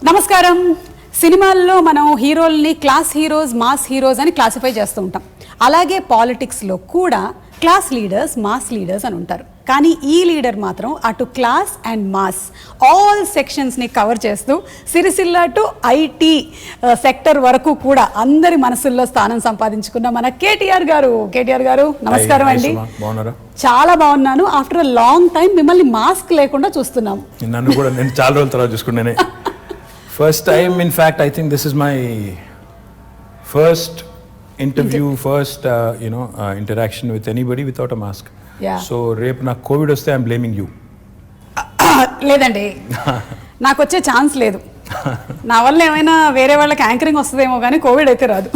నమస్కారం. సినిమాల్లో మనం హీరోల్ని క్లాస్ హీరోస్, మాస్ హీరోస్ అని క్లాసిఫై చేస్తూ ఉంటాం. అలాగే పాలిటిక్స్లో కూడా క్లాస్ లీడర్స్, మాస్ లీడర్స్ అని ఉంటారు. కానీ ఈ లీడర్ మాత్రం అటు క్లాస్ అండ్ మాస్ ఆల్ సెక్షన్స్ని కవర్ చేస్తూ సిరిసిల్ల టు ఐటీ సెక్టర్ వరకు కూడా అందరి మనసుల్లో స్థానం సంపాదించుకున్న మన కేటీఆర్ గారు. కేటీఆర్ గారు నమస్కారం అండి. చాలా బాగున్నాను. ఆఫ్టర్ అ లాంగ్ టైం మిమ్మల్ని మాస్క్ లేకుండా చూస్తున్నాం. నన్ను కూడా నేను చాలా రోజుల తర్వాత చూసుకున్నానే. First time, in fact, I think this is my first interview, first interaction with anybody without a mask. Yeah. So, రేపు నాకు కోవిడ్ వస్తే ఐఎమ్ బ్లేమింగ్ యూ. లేదండి, నాకు వచ్చే ఛాన్స్ లేదు. నా వల్ల ఏమైనా వేరే వాళ్ళకి యాంకరింగ్ వస్తుందేమో కానీ కోవిడ్ అయితే రాదు.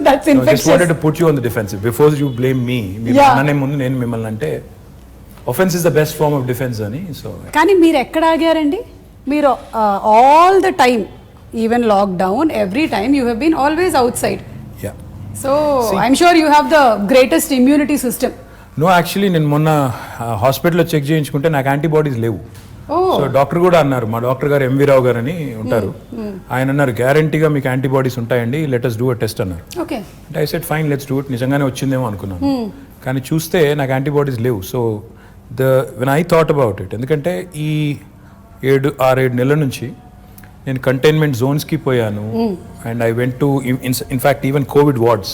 That's infectious. I just wanted to put you on the defensive before you blame me. అనే ముందు నేను మిమ్మల్ని అంటే offense is the best form of defense అని. సో కానీ మీరు ఎక్కడ ఆగారండి? మీరు all the time, even lockdown, every time you have been always outside. So I'm sure you have the greatest immunity system. No, actually నేను మొన్న హాస్పిటల్లో check చేయించుకుంటే నాకు యాంటీబాడీస్ లేవు. సో డాక్టర్ కూడా అన్నారు, మా డాక్టర్ గారు ఎంవి రావు గారు అని ఉంటారు, ఆయన అన్నారు గ్యారంటీగా మీకు యాంటీబాడీస్ ఉంటాయండి, let us do a test అన్నారు. అంటే I said fine, let's do it. నిజంగానే వచ్చిందేమో అనుకున్నాను, కానీ చూస్తే నాకు యాంటీబాడీస్ లేవు. So when I thought about it, ఎందుకంటే ఈ 6-7 నెలల నుంచి నేను కంటైన్మెంట్ జోన్స్కి పోయాను. And I went to in fact even covid wards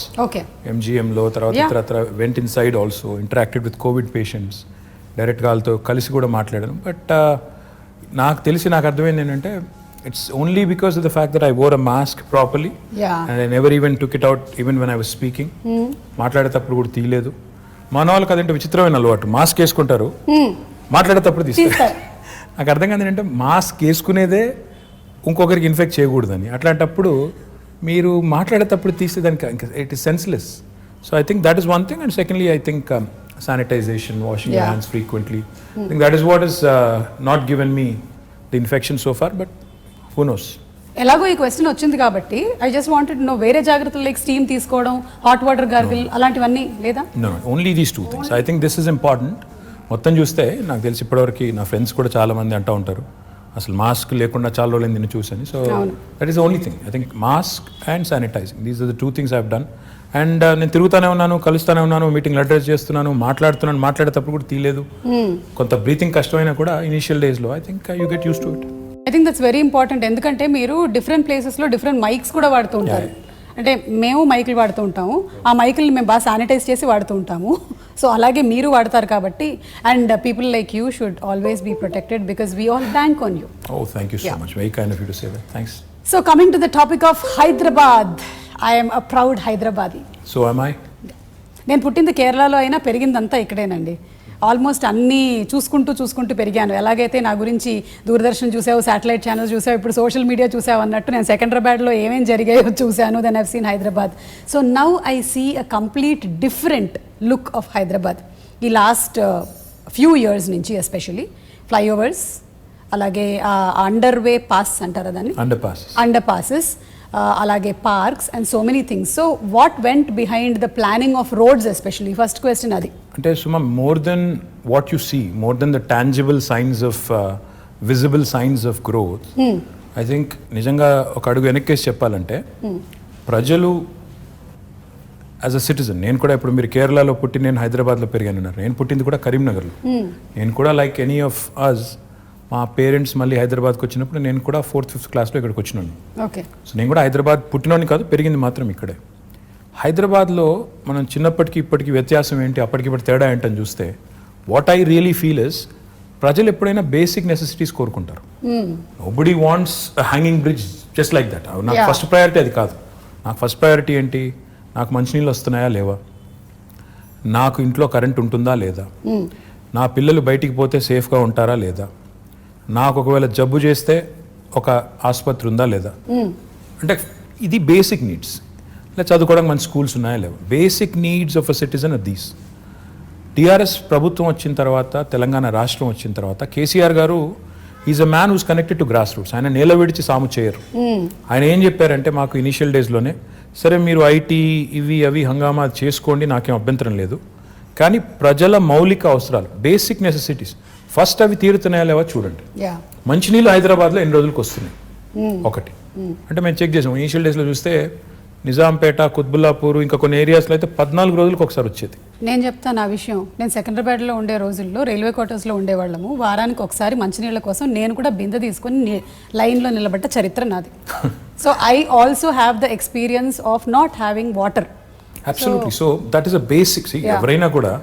ఎంజిఎంలో, తర్వాత went inside also, interacted with covid patients, డైరెక్ట్గా వాళ్ళతో కలిసి కూడా మాట్లాడాను. బట్ నాకు అర్థమైంది ఏంటంటే it's only because of the fact that I wore a mask properly and I never even took it out even when I was speaking. మాట్లాడేటప్పుడు కూడా తీయలేదు. మన వాళ్ళకి అదంటే విచిత్రమైన అలవాటు, మాస్క్ వేసుకుంటారు, మాట్లాడేటప్పుడు తీస్తారు. నాకు అర్థం కాదు ఏంటంటే మాస్క్ వేసుకునేదే ఇంకొకరికి ఇన్ఫెక్ట్ చేయకూడదని. అట్లాంటప్పుడు మీరు మాట్లాడేటప్పుడు తీస్తే దానికి it is senseless. So I think that is one thing. And secondly I think sanitization, washing your hands frequently, I think that is what is not given me the infection so far, but who knows. ఎలాగో ఈ question వచ్చింది కాబట్టి I just wanted to know, వేరే జాగ్రత్తలు like steam తీసుకోవడం, hot water gargle అలాంటివన్నీ లేదా? No, only these 2 things. I think this is important. మొత్తం చూస్తే నాకు తెలిసి ఇప్పటివరకు నా ఫ్రెండ్స్ కూడా చాలా మంది అంటూ ఉంటారు అసలు మాస్క్ లేకుండా చాలా రోజులు నిన్ను చూసాను. So that is only thing. I think mask and sanitizing, these are the 2 things I have done. And నేను తిరుగుతూనే ఉన్నాను, కలుస్తూనే ఉన్నాను, మీటింగ్లు అడ్రస్ చేస్తున్నాను, మాట్లాడేటప్పుడు కూడా తీయలేదు. కొంత బ్రీతింగ్ కష్టమైనా కూడా ఇనిషియల్ డేస్లో I think you get use to it. I think that's very important. ఎందుకంటే మీరు డిఫరెంట్ ప్లేసెస్లో డిఫరెంట్ మైక్స్ కూడా వాడుతూ ఉంటారు. అంటే మేము మైకులు వాడుతూ ఉంటాము, ఆ మైకుల్ని మేము బాగా శానిటైజ్ చేసి వాడుతూ ఉంటాము. సో అలాగే మీరు వాడతారు కాబట్టి, and people like you should always be protected because we all bank on you. Oh, thank you so much. Very kind of you to say that. Thanks. So coming to the topic of Hyderabad, I am a proud Hyderabadi. So am I. నేను పుట్టింది కేరళలో అయినా పెరిగిందంతా ఇక్కడేనండి. Almost అన్నీ చూసుకుంటూ పెరిగాను. ఎలాగైతే నా గురించి దూరదర్శన్ చూసావు, శాటిలైట్ ఛానల్స్ చూసావు, ఇప్పుడు సోషల్ మీడియా చూసావు అన్నట్టు నేను సెకండ్రాబాద్లో ఏమేమి జరిగాయో చూశాను. Then I've seen Hyderabad. So now I see a complete different look of Hyderabad. ఈ లాస్ట్ ఫ్యూ ఇయర్స్ నుంచి ఎస్పెషలీ ఫ్లైఓవర్స్, అలాగే అండర్వే పాస్ అంటారా దాన్ని, అండర్ పాసెస్, అలాగే parks and so many things. So what went behind the planning of roads especially? First question అది. అంటే Suma, more than what you see, more than the tangible signs of visible signs of growth, I think నిజంగా ఒక అడుగు వెనక్కేసి చెప్పాలంటే ప్రజలు as a citizen, నేను కూడా ఇప్పుడు మీరు కేరళలో పుట్టి నేను హైదరాబాద్లో పెరిగాను, నేను పుట్టింది కూడా కరీంనగర్లో. నేను కూడా లైక్ ఎనీ ఆఫ్ అస్, మా పేరెంట్స్ మళ్ళీ హైదరాబాద్కి వచ్చినప్పుడు నేను కూడా 4th, 5th క్లాస్లో ఇక్కడికి వచ్చినాను. సో నేను కూడా హైదరాబాద్ పుట్టినోని కాదు, పెరిగింది మాత్రం ఇక్కడే. హైదరాబాద్లో మనం చిన్నప్పటికి ఇప్పటికి వ్యత్యాసం ఏంటి, అప్పటికిప్పటి తేడా ఏంటని చూస్తే what I really feel is, ప్రజలు ఎప్పుడైనా బేసిక్ నెసెసిటీస్ కోరుకుంటారు. Nobody wants hanging bridge just like that. నాకు ఫస్ట్ ప్రయారిటీ అది కాదు. నాకు ఫస్ట్ ప్రయారిటీ ఏంటి, నాకు మంచినీళ్ళు వస్తున్నాయా లేవా, నాకు ఇంట్లో కరెంట్ ఉంటుందా లేదా, నా పిల్లలు బయటికి పోతే సేఫ్గా ఉంటారా లేదా, నాకు ఒకవేళ జబ్బు చేస్తే ఒక ఆసుపత్రి ఉందా లేదా. అంటే ఇది బేసిక్ నీడ్స్. ఇలా చదువుకోవడానికి మంచి స్కూల్స్ ఉన్నాయా లేవా, basic needs of a citizen are these. TRS ప్రభుత్వం వచ్చిన తర్వాత, తెలంగాణ రాష్ట్రం వచ్చిన తర్వాత, కేసీఆర్ గారు is a man who's connected to grass roots. ఆయన నేల విడిచి సాము చేయరు. ఆయన ఏం చెప్పారంటే మాకు ఇనిషియల్ డేస్లోనే, సరే మీరు ఐటీ ఇవి అవి హంగామా చేసుకోండి, నాకేం అభ్యంతరం లేదు, కానీ ప్రజల మౌలిక అవసరాలు, బేసిక్ నెసెసిటీస్ ఫస్ట్ అవి తీరుతున్నాయా లేవా చూడండి. మంచినీళ్ళు హైదరాబాద్లో ఎన్ని రోజులకు వస్తున్నాయి, ఒకటి. అంటే మేము చెక్ చేసాం ఇనిషియల్ డేస్లో చూస్తే నిజాంపేట, కుత్బుల్లాపూర్ ఇంకా కొన్ని ఏరియాస్లో అయితే 14 రోజులకు ఒకసారి వచ్చేది. నేను చెప్తాను ఆ విషయం. నేను సెకండ్రాబాద్లో ఉండే రోజుల్లో రైల్వే క్వార్టర్స్లో ఉండేవాళ్ళము. వారానికి ఒకసారి మంచినీళ్ళ కోసం నేను కూడా బిందె తీసుకొని లైన్లో నిలబడ్డ చరిత్ర నాది. So I also have the experience of not having water. Absolutely. So that is a basic. ఎవరైనా కూడా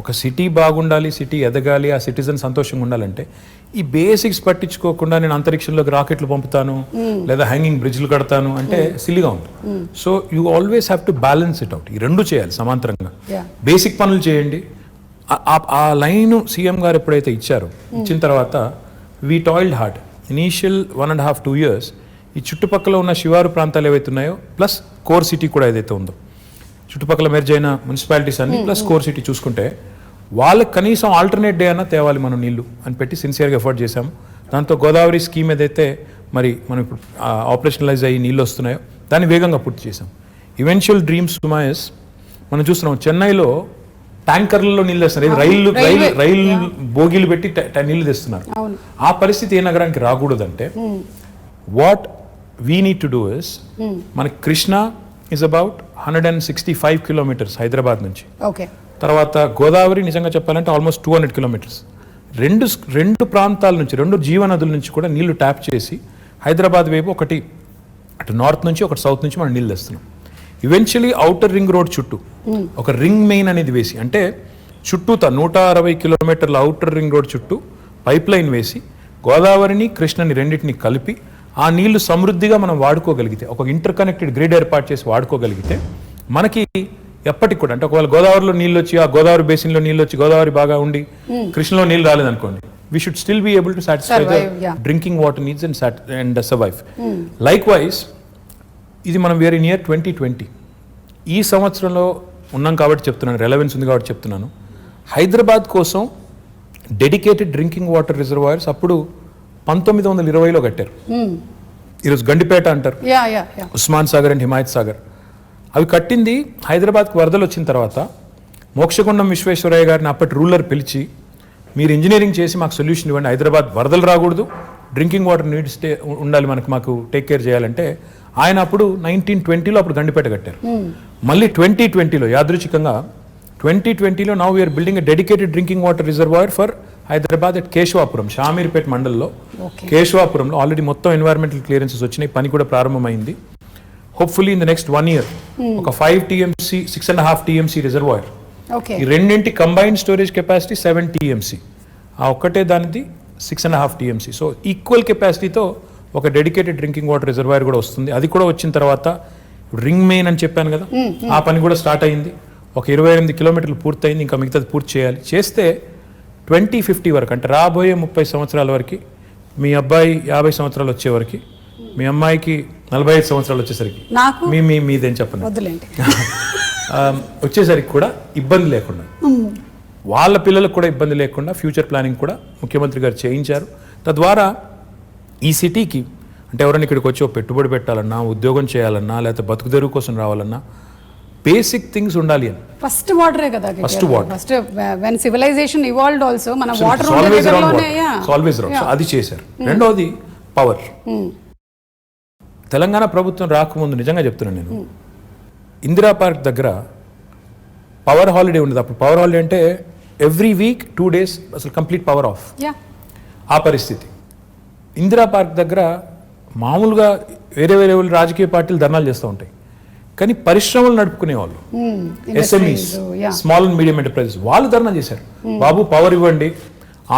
ఒక సిటీ బాగుండాలి, సిటీ ఎదగాలి, ఆ సిటిజన్ సంతోషంగా ఉండాలంటే ఈ బేసిక్స్ పట్టించుకోకుండా నేను అంతరిక్షంలోకి రాకెట్లు పంపుతాను లేదా హ్యాంగింగ్ బ్రిడ్జ్లు కడతాను అంటే సిల్లీగా ఉంటుంది. So you always have to balance it out. ఈ రెండు చేయాలి సమాంతరంగా. బేసిక్ పనులు చేయండి. ఆ లైన్ సీఎం గారు ఎప్పుడైతే ఇచ్చారో, ఇచ్చిన తర్వాత we toiled hard. Initial 1.5-2 years ఈ చుట్టుపక్కల ఉన్న శివారు ప్రాంతాలు ఏవైతే ఉన్నాయో ప్లస్ కోర్ సిటీ కూడా ఏదైతే ఉందో, చుట్టుపక్కల మెర్జ్ అయిన మున్సిపాలిటీస్ అన్ని ప్లస్ కోర్ సిటీ చూసుకుంటే వాళ్ళకి కనీసం ఆల్టర్నేట్ డే అన్నా తేవాలి మనం నీళ్లు అని పెట్టి సిన్సియర్గా ఎఫర్ట్ చేశాము. దాంతో గోదావరి స్కీమ్ ఏదైతే మరి మనం ఇప్పుడు ఆపరేషనలైజ్ అయ్యి నీళ్ళు వస్తున్నాయో దాన్ని వేగంగా పూర్తి చేశాం. ఈవెన్చువల్ డ్రీమ్స్ సుమాయస్ మనం చూస్తున్నాం చెన్నైలో ట్యాంకర్లలో నీళ్ళు తెస్తున్నారు. రైలు బోగీలు పెట్టి నీళ్లు తెస్తున్నారు. ఆ పరిస్థితి ఏ నగరానికి రాకూడదంటే what we need to do is, మనకి Krishna is about 165 kilometers Hyderabad నుంచి. తర్వాత గోదావరి నిజంగా చెప్పాలంటే ఆల్మోస్ట్ 200 kilometers. రెండు ప్రాంతాల నుంచి, రెండు జీవనదుల నుంచి కూడా నీళ్లు ట్యాప్ చేసి హైదరాబాద్ వైపు ఒకటి అటు నార్త్ నుంచి ఒకటి సౌత్ నుంచి మనం నీళ్ళు తెస్తున్నాం. ఈవెన్చువలీ ఔటర్ రింగ్ రోడ్ చుట్టూ ఒక రింగ్ మెయిన్ అనేది వేసి, అంటే చుట్టూతా 160 kilometers ఔటర్ రింగ్ రోడ్ చుట్టూ పైప్ లైన్ వేసి గోదావరిని కృష్ణని రెండింటిని కలిపి ఆ నీళ్లు సమృద్ధిగా మనం వాడుకోగలిగితే, ఒక ఇంటర్ కనెక్టెడ్ గ్రిడ్ ఏర్పాటు చేసి వాడుకోగలిగితే మనకి ఎప్పటికి కూడా, అంటే ఒకవేళ గోదావరిలో నీళ్ళు వచ్చి ఆ గోదావరి బేసిన్లో నీళ్ళు వచ్చి గోదావరి బాగా ఉండి కృష్ణలో నీళ్ళు రాలేదనుకోండి, we should still be able to satisfy the drinking water needs and survive. Likewise ఇది మనం వేరే నియర్ 2020 ఈ సంవత్సరంలో ఉన్నాం కాబట్టి చెప్తున్నాను, రెలవెన్స్ ఉంది కాబట్టి చెప్తున్నాను. హైదరాబాద్ కోసం డెడికేటెడ్ డ్రింకింగ్ వాటర్ రిజర్వాయర్స్ అప్పుడు 1920లో కట్టారు. ఈరోజు గండిపేట అంటారు, ఉస్మాన్ సాగర్ అండ్ హిమాయత్ సాగర్. అవి కట్టింది హైదరాబాద్కి వరదలు వచ్చిన తర్వాత మోక్షగుండం విశ్వేశ్వరయ్య గారిని అప్పటి రూలర్ పిలిచి, మీరు ఇంజనీరింగ్ చేసి మాకు సొల్యూషన్ ఇవ్వండి, హైదరాబాద్ వరదలు రాకూడదు, డ్రింకింగ్ వాటర్ నీడ్స్ ఉండాలి, మాకు టేక్ కేర్ చేయాలంటే ఆయన అప్పుడు 1920లో అప్పుడు గండిపేట కట్టారు. మళ్ళీ 2020లో యాదృచ్ఛికంగా 2020లో now we're building a dedicated drinking water reservoir for Hyderabad at Keshavapuram, Shamirpet మండల్లో కేశవాపురంలో ఆల్రెడీ మొత్తం ఎన్వైరన్మెంటల్ క్లియరెన్సెస్ వచ్చినాయి, పని కూడా ప్రారంభమైంది. Hopefully in the next 1 year ఒక 5 TMC 6.5 TMC రిజర్వాయర్, ఈ రెండింటి కంబైన్డ్ స్టోరేజ్ కెపాసిటీ 7 TMC, ఆ ఒక్కటే దానిది 6.5 TMC. సో ఈక్వల్ కెపాసిటీతో ఒక డెడికేటెడ్ డ్రింకింగ్ వాటర్ రిజర్వాయర్ కూడా వస్తుంది. అది కూడా వచ్చిన తర్వాత రింగ్ మెయిన్ అని చెప్పాను కదా, ఆ పని కూడా స్టార్ట్ అయింది. ఒక 28 kilometers పూర్తయింది, ఇంకా మిగతాది పూర్తి చేయాలి. చేస్తే 2050 వరకు, అంటే రాబోయే 30 సంవత్సరాల వరకు, మీ అబ్బాయి 50 సంవత్సరాలు వచ్చే వరకు, మీ అమ్మాయికి 45 సంవత్సరాలు వచ్చేసరికి, మీదేం చెప్పండి వచ్చేసరికి కూడా ఇబ్బంది లేకుండా, వాళ్ళ పిల్లలకు కూడా ఇబ్బంది లేకుండా ఫ్యూచర్ ప్లానింగ్ కూడా ముఖ్యమంత్రి గారు చేయించారు. తద్వారా ఈ సిటీకి, అంటే ఎవరైనా ఇక్కడికి వచ్చి పెట్టుబడి పెట్టాలన్నా, ఉద్యోగం చేయాలన్నా, లేకపోతే బతుకుదెరువు కోసం రావాలన్నా బేసిక్ థింగ్స్ ఉండాలి అని. ఫస్ట్ వాటరే కదా, first water. First when civilization evolved also మన వాటర్ ఆల్వేస్ రౌండ్, అది చేశారు. రెండోది పవర్. తెలంగాణ ప్రభుత్వం రాకముందు నిజంగా చెప్తున్నాను నేను, ఇందిరా పార్క్ దగ్గర పవర్ హాలిడే ఉండేది. అప్పుడు పవర్ హాలిడే అంటే ఎవ్రీ వీక్ 2 days అసలు కంప్లీట్ పవర్ ఆఫ్. ఆ పరిస్థితి. ఇందిరా పార్క్ దగ్గర మామూలుగా వేరే రాజకీయ పార్టీలు ధర్నాలు చేస్తూ ఉంటాయి, కానీ పరిశ్రమలు నడుపుకునే వాళ్ళు, SMEs, small and medium enterprises, వాళ్ళు ధర్నా చేశారు. బాబు పవర్ ఇవ్వండి,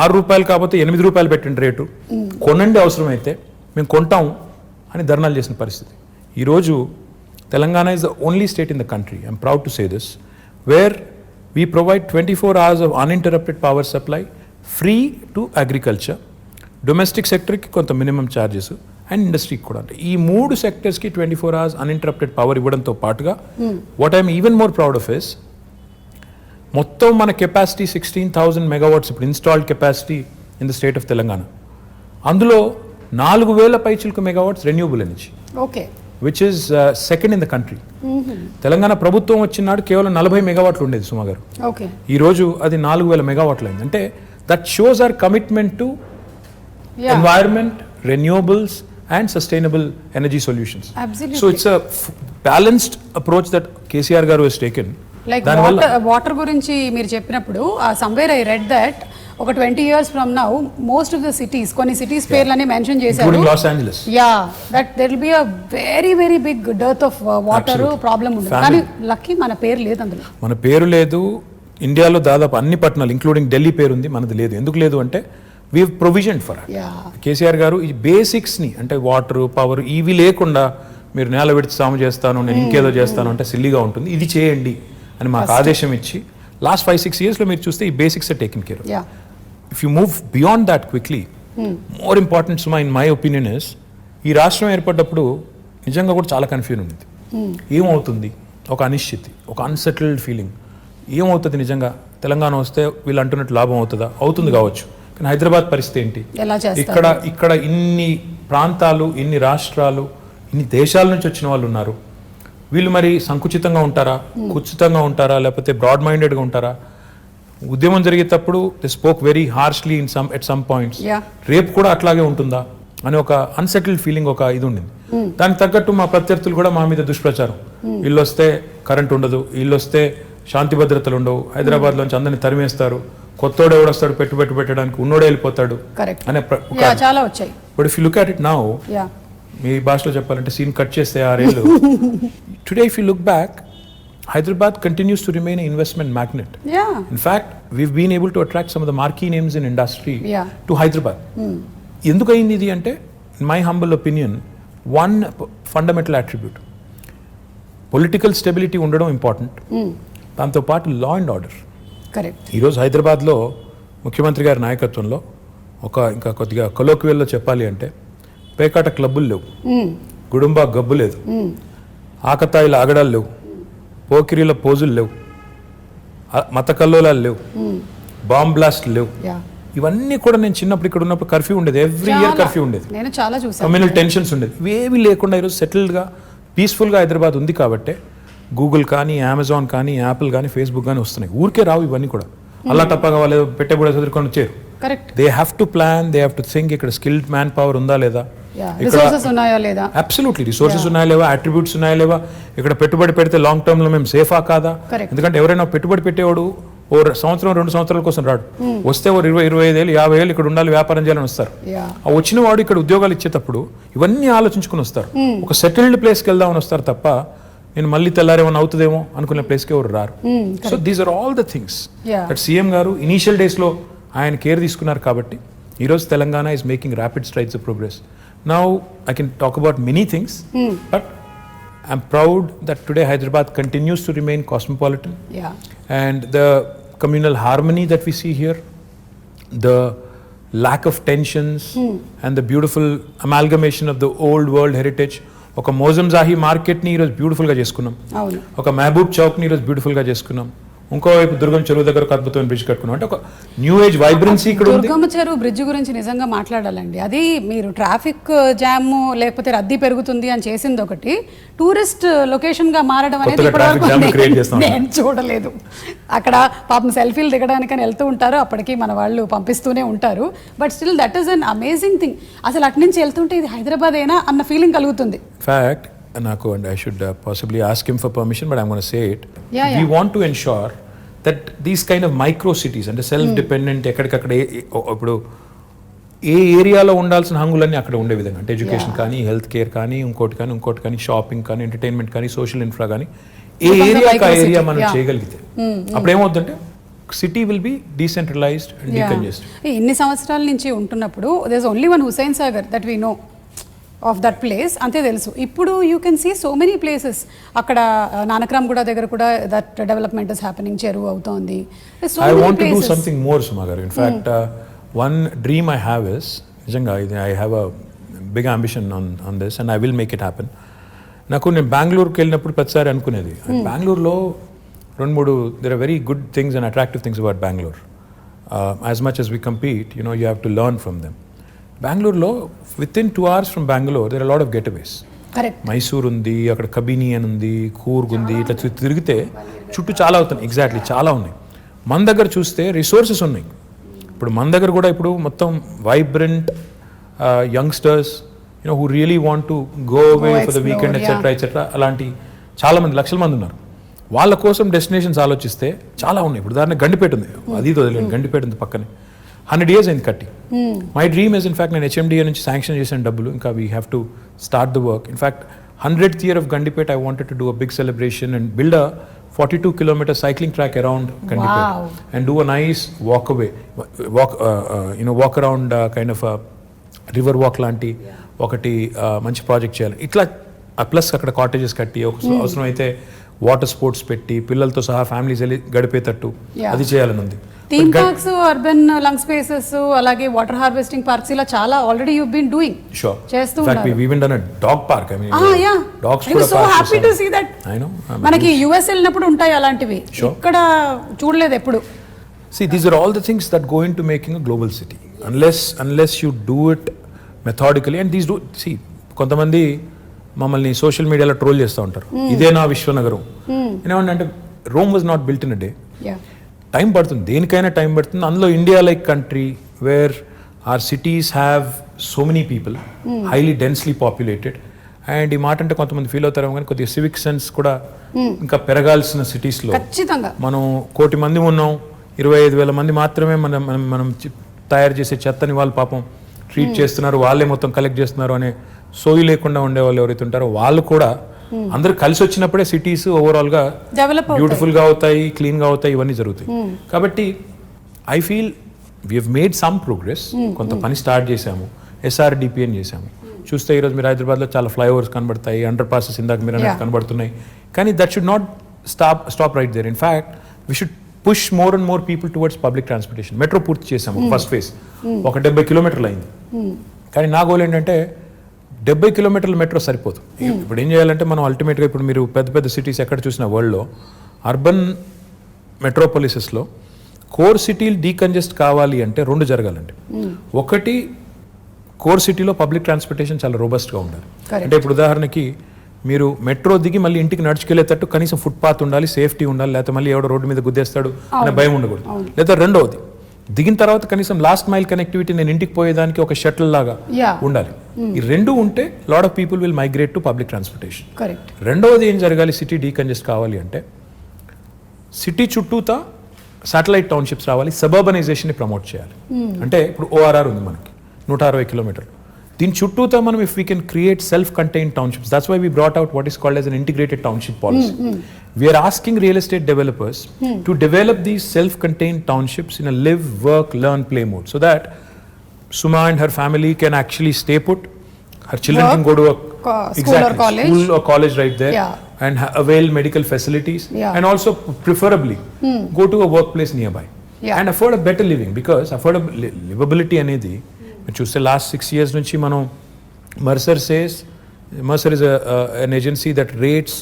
₹6 కాకపోతే ₹8 పెట్టండి రేటు, కొనండి అవసరమైతే మేము కొంటాం అని ధర్నాలు చేసిన పరిస్థితి. ఈరోజు Telangana is the only state in the country, I'm proud to say this, where we provide 24 hours of uninterrupted power supply free to agriculture, domestic sector ki konta minimum charges and industry kuda. Ee 3 sectors ki 24 hours uninterrupted power ivvadanto paatuga what I'm even more proud of is మొత్తం మన capacity 16,000 megawatts ఇప్పుడు installed capacity in the state of Telangana. అందులో 4,000 పైచిలకు megawatts renewable energy, which is second in the country. Telangana ప్రభుత్వం వచ్చినాడు కేవలం 40 megawatts ఉండేది సుమా గారు, ఈ రోజు అది 4,000 megawatts అయింది. అంటే that shows our commitment to environment, renewables and sustainable energy solutions. Absolutely. So it's a balanced approach that KCR garu has taken. Like water గురించి మీరు చెప్పినప్పుడు somewhere I read that ఒక 20 years from now most of the cities, కొన్ని cities పేర్లని mention చేశారు, including Los Angeles. that there will be a very big dearth of water problem ఉంది. కానీ lucky మన పేరు లేదు అందులో. మన పేరు లేదు. ఇండియాలో దాదాపు అన్ని పట్టణాలు ఇంక్లూడింగ్ ఢిల్లీ పేరు ఉంది, మనది లేదు. ఎందుకు లేదు అంటే వీ ప్రొవిజన్ ఫర్ కేసీఆర్ గారు ఈ బేసిక్స్ని, అంటే వాటర్, పవర్ ఇవి లేకుండా మీరు నేల విడిచి సాము చేస్తాను, నేను ఇంకేదో చేస్తాను అంటే సిల్లీగా ఉంటుంది, ఇది చేయండి అని మాకు ఆదేశం ఇచ్చి లాస్ట్ 5-6 yearsలో మీరు చూస్తే ఈ basics are taken care. If you move beyond that quickly, more important సుమా ఇన్ మై ఒపీనియన్ ఇస్, ఈ రాష్ట్రం ఏర్పడ్డప్పుడు నిజంగా కూడా చాలా కన్ఫ్యూజన్ ఉంది. ఏమవుతుంది, ఒక అనిశ్చితి, ఒక అన్సెటిల్డ్ ఫీలింగ్, ఏమవుతుంది నిజంగా తెలంగాణ వస్తే వీళ్ళు అంటున్నట్టు లాభం అవుతుందా, అవుతుంది కావచ్చు, కానీ హైదరాబాద్ పరిస్థితి ఏంటి, ఇక్కడ ఇన్ని ప్రాంతాలు, ఇన్ని రాష్ట్రాలు, ఇన్ని దేశాల నుంచి వచ్చిన వాళ్ళు ఉన్నారు, వీళ్ళు మరి సంకుచితంగా ఉంటారా, కుచితంగా ఉంటారా, లేకపోతే బ్రాడ్ మైండెడ్గా ఉంటారా, ఉద్యమం జరిగేటప్పుడు they spoke very harshly at some points, రేపు కూడా అట్లాగే ఉంటుందా అని ఒక అన్సెటిల్డ్ ఫీలింగ్, ఒక ఇది ఉండింది. దానికి తగ్గట్టు మా ప్రత్యర్థులు కూడా మా మీద దుష్ప్రచారం, వీళ్ళు వస్తే కరెంట్ ఉండదు, వీళ్ళు వస్తే శాంతి భద్రతలు ఉండవు, హైదరాబాద్ లోంచి అందరిని తరిమేస్తారు, కొత్తోడు ఎవడు వస్తాడు పెట్టుబడి పెట్టడానికి, ఉన్నోడే వెళ్ళిపోతాడు అనే చాలా వచ్చాయి. But if you look at it now, మీ భాషలో చెప్పాలంటే సీన్ కట్ చేస్తే 6 ఏళ్ళు, today if you look back, Hyderabad continues to remain an investment magnet. In fact, we've been able to attract some of the marquee names in industry to Hyderabad. ఎందుకు అయింది ఇది అంటే, in my humble opinion, one fundamental attribute, political stability ఉండడం important, దాంతోపాటు law and order. ఈరోజు హైదరాబాద్లో ముఖ్యమంత్రి గారి నాయకత్వంలో ఇంకా కొద్దిగా కొలోక్వియల్లో చెప్పాలి అంటే, పేకాట క్లబ్బులు లేవు, గుడుంబా గబ్బు లేదు, ఆకతాయిల ఆగడాలు లేవు, పోకిరీల పోజులు లేవు, మత కల్లోలాలు లేవు, బాంబ్ బ్లాస్ట్ లేవు. ఇవన్నీ కూడా నేను చిన్నప్పుడు ఇక్కడ ఉన్నప్పుడు కర్ఫ్యూ ఉండేది, ఎవ్రీ ఇయర్ కర్ఫ్యూ ఉండేది, కమ్యూనల్ టెన్షన్స్ ఉండేది, ఇవేవి లేకుండా ఈరోజు సెటిల్డ్గా పీస్ఫుల్గా హైదరాబాద్ ఉంది. కాబట్టి గూగుల్ కానీ, అమెజాన్ కానీ, యాపిల్ కానీ, ఫేస్బుక్ కానీ వస్తున్నాయి, ఊరికే రావు ఇవన్నీ కూడా. అల్లా తప్పగా వాళ్ళు పెట్టబడి చదువుకొని వచ్చారు. They have to plan, they have to think, ఇక్కడ స్కిల్డ్ మ్యాన్ పవర్ ఉందా లేదా, అబ్సల్యూట్లీ రిసోర్సెస్ ఉన్నాయా లేవా, అట్రిబ్యూట్స్ ఉన్నాయా లేవా, ఇక్కడ పెట్టుబడి పెడితే లాంగ్ టర్మ్ లో మేము సేఫా కాదా. ఎందుకంటే ఎవరైనా పెట్టుబడి పెట్టేవాడు ఓ సంవత్సరం 2 సంవత్సరాల కోసం రాడు, వస్తే ఓ 20-25 ఏళ్ళు 50 ఏళ్ళు ఇక్కడ ఉండాలి, వ్యాపారం చేయాలని వస్తారు. ఆ వచ్చిన వాడు ఇక్కడ ఉద్యోగాలు ఇచ్చేటప్పుడు ఇవన్నీ ఆలోచించుకుని వస్తారు, ఒక సెటిల్డ్ ప్లేస్కి వెళ్దామని వస్తారు తప్ప నేను మళ్ళీ తెల్లారేమన్నా అవుతుందేమో అనుకునే ప్లేస్కి ఎవరు రారు. So these are all the things that CM గారు ఇనీషియల్ డేస్లో ఆయన కేర్ తీసుకున్నారు. కాబట్టి ఈరోజు Telangana is making rapid strides of progress. Now I can talk about many things, but I'm proud that today Hyderabad continues to remain cosmopolitan. And the communal harmony that we see here, the lack of tensions, and the beautiful amalgamation of the old world heritage. ఒక మోజంజాహి మార్కెట్ని ఈరోజు బ్యూటిఫుల్గా చేసుకున్నాం, ఒక మహబూబ్ చౌక్ని ఈరోజు బ్యూటిఫుల్గా చేసుకున్నాం, ఇంకోవైపు దుర్గం చెరువు దగ్గర ఒక అద్భుతమైన బ్రిడ్జ్ కట్టుకున్నాం. అంటే ఒక న్యూ ఏజ్ వైబ్రెన్సీ ఇక్కడ ఉంది. దుర్గం చెరువు బ్రిడ్జ్ గురించి నిజంగా మాట్లాడాలండి. అది మీరు ట్రాఫిక్ జామ్ లేకపోతే రద్దీ పెరుగుతుంది అని చేసింది ఒకటి, టూరిస్ట్ లొకేషన్ గా మారడం అనేది నేను చూడలేదు. అక్కడ పాపం సెల్ఫీలు దిగడానికని వెళ్తూ ఉంటారు, అప్పటికి మన వాళ్ళు పంపిస్తూనే ఉంటారు. But still that is an amazing thing. అసలు అటు నుంచి వెళ్తుంటే ఇది హైదరాబాద్ అయినా అన్న ఫీలింగ్ కలుగుతుంది. ఫ్యాక్ట్ నాకు, and I should possibly ask him for permission, but I'm going to say it. We want to ensure that these kind of micro cities and self dependent, ఎక్కడికక్కడ ఇప్పుడు ఏ ఏరియాలో ఉండాల్సిన హంగులన్నీ అక్కడ ఉండే విధంగా, అంటే ఎడ్యుకేషన్ కానీ, హెల్త్ కేర్ కానీ, ఇంకోటి కానీ, షాపింగ్ కానీ, ఎంటర్టైన్మెంట్ కానీ, సోషల్ ఇన్ఫ్రా కానీ, ఏ ఏరియా మనం చేయగలిగితే అప్పుడు ఏమవుతుందంటే city will be decentralised and decongested. ఇన్ని సంవత్సరాల నుంచి ఉంటున్నప్పుడు there is only one Hussain Sagar that we know of that place, అంతే తెలుసు. ఇప్పుడు you can see so many places. అక్కడ నానక్రామ్ కూడా దగ్గర కూడా దట్ డెవలప్మెంట్ ఇస్ హ్యాపెనింగ్, చెరువు అవుతోంది. I want to do something more Suma garu. In fact one dream I have is, నిజంగా I have a big ambition on this and I will make it happen. నేను బెంగళూరుకి వెళ్ళినప్పుడు ప్రతిసారి అనుకునేది, బెంగళూరులో 2-3 there are very good things and attractive things about Bangalore. As much as we compete, you have to learn from them. బెంగళూరులో within 2 hours from Bangalore there are a lot of getaways. Mysore ఉంది, అక్కడ కబిని అని ఉంది, కూర్గ్ ఉంది, ఇట్లా తిరిగితే చుట్టూ చాలా అవుతాయి. ఎగ్జాక్ట్లీ చాలా ఉన్నాయి. మన దగ్గర చూస్తే రిసోర్సెస్ ఉన్నాయి. ఇప్పుడు మన దగ్గర కూడా ఇప్పుడు మొత్తం vibrant youngsters, who really want to go away for the explore, weekend, yeah. etc. అలాంటి చాలా మంది, లక్షల మంది ఉన్నారు. వాళ్ళ కోసం డెస్టినేషన్స్ ఆలోచిస్తే చాలా ఉన్నాయి. ఇప్పుడు ఉదాహరణ గండిపేట ఉంది, అది వదిలేండి, గండిపేట ఉంది పక్కనే. 100 years అయింది కట్టి. మై డ్రీమ్ ఇస్ ఇన్ఫాక్ట్ నేను HMDA నుంచి శాంక్షన్ చేసిన డబ్బులు, ఇంకా we have to start the work. In fact 100th year of Gandipet, I wanted to do a big celebration and build a 42-kilometer cycling track around Gandipet. Wow. And do a nice walk around kind of a river walk లాంటి ఒకటి మంచి project చేయాలి. ఇట్లా plus అక్కడ cottages కట్టి అవసరం అయితే water sports పెట్టి పిల్లలతో సహా ఫ్యామిలీస్ వెళ్ళి గడిపేటట్టు అది చేయాలని ఉంది. Theme parks, urban lung spaces, అలాగే వాటర్ హార్వెస్టింగ్ పార్క్స్, ఇలా చాలా already you been doing. Sure. చేస్తూ In fact, ఉన్నారు. we've even done a dog park. I mean, yeah. dogs I was so happy to see that. I know. మనకి US వెళ్ళినప్పుడు ఉంటాయి అలాంటివి, ఇక్కడ చూడలేదు ఎప్పుడు. See, these are all the things that go into making a global city. Unless you do it methodically, and these do, see, కొంతమంది మమ్మల్ని social మీడియాలో ట్రోల్ చేస్తూ ఉంటారు, ఇదే నా విశ్వనగరం. ఏమంటే Rome was not built in a day. Time పడుతుంది, దేనికైనా టైం పడుతుంది. అందులో India like country where are cities have so many people, highly densely populated. And ఈ మాట అంటే కొంతమంది ఫీల్ అవుతారు కానీ కొద్దిగా సివిక్ సెన్స్ కూడా ఇంకా పెరగాల్సిన సిటీస్లో. మనం 1 కోటి మంది ఉన్నాం, 25,000 మంది మాత్రమే మనం తయారు చేసే చెత్తని వాళ్ళు పాపం ట్రీట్ చేస్తున్నారు, వాళ్ళే మొత్తం కలెక్ట్ చేస్తున్నారు అనే సోయి లేకుండా ఉండే వాళ్ళు ఎవరైతే ఉంటారో వాళ్ళు కూడా అందరూ కలిసి వచ్చినప్పుడే సిటీస్ ఓవరాల్ గా బ్యూటిఫుల్ గా అవుతాయి, క్లీన్ గా అవుతాయి, ఇవన్నీ జరుగుతాయి. కాబట్టి I feel we have made some progress. కొంత పని స్టార్ట్ చేశాము, SRDP అని చేశాము. చూస్తే ఈరోజు మీరు హైదరాబాద్లో చాలా ఫ్లైఓవర్స్ కనబడతాయి, అండర్ పాసెస్ ఇందాక మీరు అనేది కనబడుతున్నాయి. కానీ that should not stop right there. In fact we should push more and more people towards public transportation. Metro పూర్తి చేసాము, ఫస్ట్ ఫేజ్ ఒక 70 కిలోమీటర్లు అయింది. కానీ నా గోల్ ఏంటంటే 70 కిలోమీటర్ల మెట్రో సరిపోదు. ఇప్పుడు ఏం చేయాలంటే మనం అల్టిమేట్గా ఇప్పుడు మీరు పెద్ద పెద్ద సిటీస్ ఎక్కడ చూసినా వరల్డ్లో అర్బన్ మెట్రోపాలిసెస్లో కోర్ సిటీలు డీకంజెస్ట్ కావాలి అంటే 2 జరగాలండి. ఒకటి, కోర్ సిటీలో పబ్లిక్ ట్రాన్స్పోర్టేషన్ చాలా రోబస్ట్గా ఉండాలి. అంటే ఇప్పుడు ఉదాహరణకి మీరు మెట్రో దిగి మళ్ళీ ఇంటికి నడుచుకెళ్ళేటట్టు కనీసం ఫుట్పాత్ ఉండాలి, సేఫ్టీ ఉండాలి, లేకపోతే మళ్ళీ ఎవడో రోడ్డు మీద గుద్దేస్తాడు అనే భయం ఉండకూడదు. లేదా రెండవది, దిగిన తర్వాత కనీసం లాస్ట్ మైల్ కనెక్టివిటీ, నేను ఇంటికి పోయేదానికి ఒక షటిల్ లాగా ఉండాలి. ఈ 2 ఉంటే lot of people will migrate to public transportation. రెండవది ఏం జరగాలి, సిటీ డీకంజెస్ట్ కావాలి అంటే సిటీ చుట్టూతా శాటిలైట్ టౌన్షిప్స్ రావాలి, సబర్బనైజేషన్ని ప్రమోట్ చేయాలి. అంటే ఇప్పుడు ORR ఉంది మనకి 160 కిలోమీటర్లు, దీని చుట్టూతా మనం if we can create self contained townships, that's why we brought out what is called as an integrated township policy. We are asking real estate developers to develop these self-contained townships in a live, work, learn, play mode, so that Suma and her family can actually stay put. Her children can go to a school or college right there, and avail medical facilities, and also preferably go to a workplace nearby, and afford a better living, because livability anedi chuste last 6 years nunchi mano Mercer is an agency that rates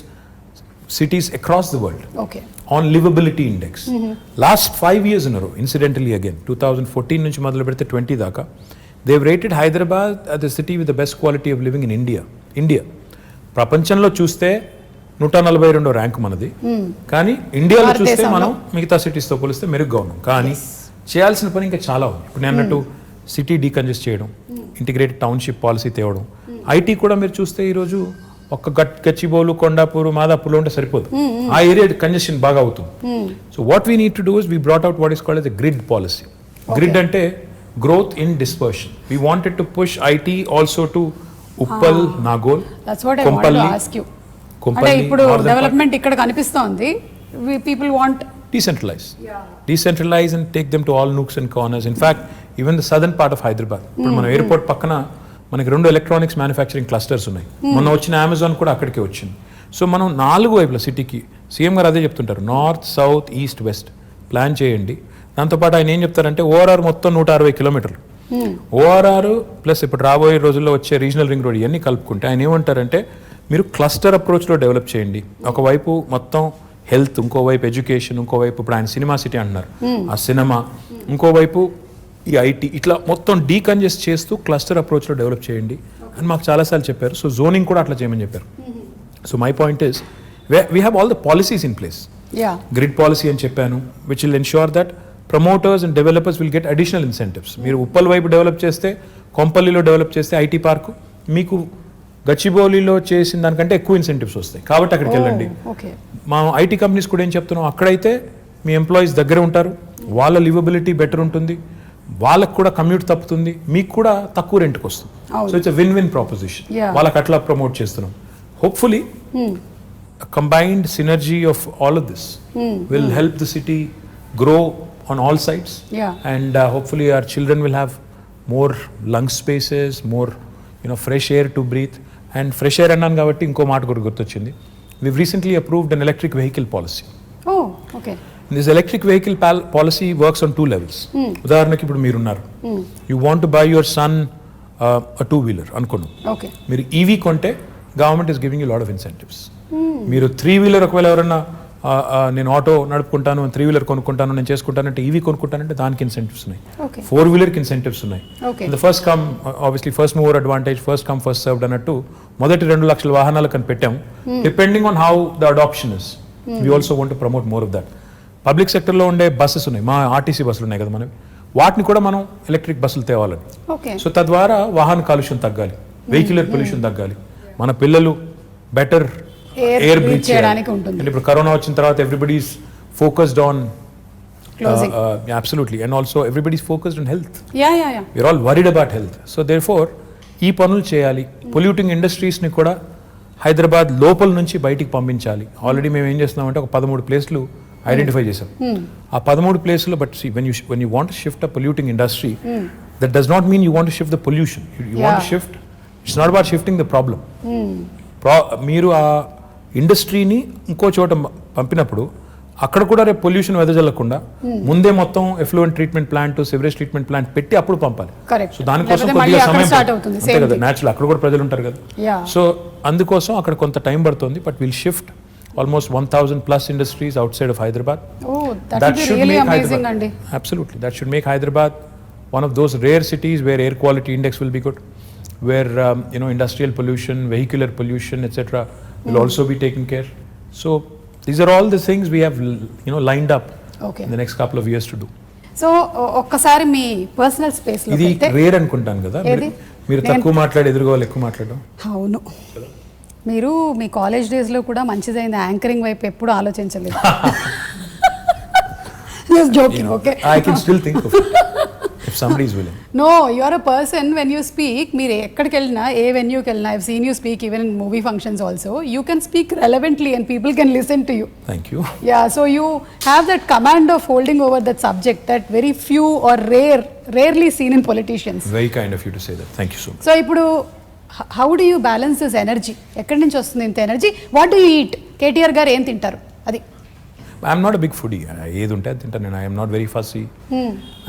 cities across the world on livability index. Last 5 years in a row, incidentally again 2014 nunchi మొదలు పెడితే 20 దాకా they've rated Hyderabad as the city with the best quality of living in India. ప్రపంచంలో చూస్తే 142వ rank మనది, కానీ ఇండియాలో చూస్తే మనం మిగతా సిటీస్తో పోలిస్తే మెరుగ్గా ఉన్నాం. కానీ చేయాల్సిన పని ఇంకా చాలా ఉంది. ఇప్పుడు నేను అన్నట్టు సిటీ డీకంజెస్ట్ చేయడం, ఇంటిగ్రేటెడ్ టౌన్షిప్ పాలసీ తేవడం, ఐటీ కూడా మీరు చూస్తే ఈరోజు ఒక్క గచ్చిబౌలు, కొండాపూర్, మాదాపూర్లో ఉంటే సరిపోదు, ఆ ఏరియా కంజెషన్ బాగా అవుతుంది. So what we need to do is we brought out what is called as a grid policy. Grid అంటే growth in dispersion. We wanted to push IT also to Uppal, Nagole, Kompally. ఇప్పుడు డెవలప్మెంట్ ఇక్కడ కనిపిస్తోంది, people want decentralize and take them to all nooks and corners. In fact, even the southern part of Hyderabad, ఇప్పుడు మన airport పక్కన మనకి 2 electronics manufacturing clusters ఉన్నాయి. మొన్న వచ్చిన అమెజాన్ కూడా అక్కడికే వచ్చింది. సో మనం 4 వైపుల సిటీకి, సీఎం గారు అదే చెప్తుంటారు, north, south, east, west plan చేయండి. దాంతోపాటు ఆయన ఏం చెప్తారంటే ORR మొత్తం 160 కిలోమీటర్లు, ORR ప్లస్ ఇప్పుడు రాబోయే రోజుల్లో వచ్చే రీజనల్ రింగ్ రోడ్ ఇవన్నీ కలుపుకుంటే ఆయన ఏమంటారంటే మీరు క్లస్టర్ అప్రోచ్లో డెవలప్ చేయండి. ఒకవైపు మొత్తం హెల్త్, ఇంకోవైపు ఎడ్యుకేషన్, ఇంకోవైపు ఇప్పుడు ఆయన సినిమా సిటీ అంటున్నారు, ఆ సినిమా, ఇంకోవైపు ఈ ఐటీ, ఇట్లా మొత్తం డీకంజెస్ట్ చేస్తూ క్లస్టర్ అప్రోచ్లో డెవలప్ చేయండి అని మాకు చాలాసార్లు చెప్పారు. సో జోనింగ్ కూడా అట్లా చేయమని చెప్పారు. So my point is we have all the policies in place. Grid policy అని చెప్పాను, which will ensure that promoters and developers will get additional incentives. మీరు ఉప్పల్ వైపు డెవలప్ చేస్తే, కొంపల్లిలో డెవలప్ చేస్తే ఐటీ పార్కు, మీకు గచ్చిబౌలిలో చేసిన దానికంటే ఎక్కువ ఇన్సెంటివ్స్ వస్తాయి, కాబట్టి అక్కడికి వెళ్ళండి. ఓకే. మా ఐటీ కంపెనీస్ కూడా ఏం చెప్తున్నాం, అక్కడైతే మీ ఎంప్లాయీస్ దగ్గర ఉంటారు, వాళ్ళ లివబిలిటీ బెటర్ ఉంటుంది, వాళ్ళకు కూడా కమ్యూట్ తప్పుతుంది, మీకు కూడా తక్కువ రెంట్కి వస్తుంది. So it's win proposition. వాళ్ళకి అట్లా ప్రమోట్ చేస్తున్నాం. Hopefully combined synergy of all of this will help the city grow on all sides. And hopefully our children will have more lung spaces, more fresh air to breathe. And fresh air annan kabatti inko maata kuda gurtochindi. We've recently approved an electric vehicle policy. Oh, okay. And this electric vehicle policy works on two levels. ఉదాహరణకి ఇప్పుడు మీరు ఉన్నారు, you want to buy your son a two-wheeler అనుకోండి. Okay. మీరు EV కొంటే government is giving you a lot of incentives. మీరు 3-wheeler ఒకవేళ ఎవరన్నా నేను ఆటో నడుపుకుంటాను, 3-wheeler కొనుక్కుంటాను, నేను చేసుకుంటానంటే, ఈవీ కొనుక్కుంటానంటే దానికి ఇన్సెంటివ్స్ ఉన్నాయి, 4-wheelerకి ఇన్సెంటివ్స్ ఉన్నాయి. First come obviously first mover advantage, first come first served అన్నట్టు మొదటి 2 లక్షల వాహనాలకు అని పెట్టాం. Depending on how the adoption is, we also want to promote more of that. Public సెక్టర్లో ఉండే బస్సెస్ ఉన్నాయి, మా ఆర్టీసీ బస్సులు ఉన్నాయి కదా మనవి, వాటిని కూడా మనం ఎలక్ట్రిక్ బస్సులు తేవాలని. సో తద్వారా వాహన కాలుష్యం తగ్గాలి, వెహిక్యులర్ పొల్యూషన్ తగ్గాలి, మన పిల్లలు బెటర్ ఎయిర్ బ్రీత్ చేయడానికి ఉంటుంది. ఇప్పుడు కరోనా వచ్చిన తర్వాత everybody is focused on absolutely, and also everybody is focused on health. We are all worried about health. So therefore ఈ పనులు చేయాలి. పొల్యూటింగ్ ఇండస్ట్రీస్ని కూడా హైదరాబాద్ లోపల నుంచి బయటికి పంపించాలి. ఆల్రెడీ మేము ఏం చేస్తున్నామంటే ఒక 13 ప్లేస్లు ఐడెంటిఫై చేసాం. ఆ 13 ప్లేస్లో but when you want to shift a polluting industry, that does not mean you want to shift the pollution. You want to shift, it's not about shifting the problem. మీరు ఆ ఇండస్ట్రీని ఇంకో చోట పంపినప్పుడు అక్కడ కూడా రేపు పొల్యూషన్ వెదజల్లకుండా ముందే మొత్తం effluent treatment plant, sewerage treatment plant పెట్టి అప్పుడు పంపాలి. సో దానికోసం కొద్దిగా సమయం అంతే కదా, న్యాచురల్ అక్కడ కూడా ప్రజలు ఉంటారు కదా. సో అందుకోసం అక్కడ కొంత టైం పడుతుంది. But will shift almost 1,000+ industries outside of Hyderabad. Oh, that should really make amazing, Andy. Absolutely, that should make Hyderabad one of those rare cities where air quality index will be good, where industrial pollution, vehicular pollution, etc. will also be taken care. So these are all the things we have lined up in the next couple of years to do. So ఒక్కసారి మీ personal space లో ఇది rare అనుకుంటాను కదా, మీరు తక్కువ మాట్లాడి ఎదురుగా ఎక్కువ మాట్లాడడం. అవును, మీరు మీ కాలేజ్ డేస్లో కూడా మంచిదైన యాంకరింగ్ వైపు ఎప్పుడు ఆలోచించలేదు. Just joking, okay? I can still think of it if somebody is willing. No, you are a person when you speak, మీరు ఎక్కడికి వెళ్ళినా, ఏ వెన్యూకి వెళ్ళినా, I've seen you speak even in movie functions also, you can speak relevantly and people can listen to you. Thank you. Yeah, so you have that command of holding over that subject that very few or rarely seen in politicians. Very kind of you to say that. Thank you so much. So ఇప్పుడు how do you balance this energy? ఎక్కడి నుంచి వస్తుంది ఇంత energy? What do you eat? KTR గారు ఏం తింటారు? అది I'm not a big foodie. ఏది ఉంటే అది తింటాను నేను. I'm not very fussy.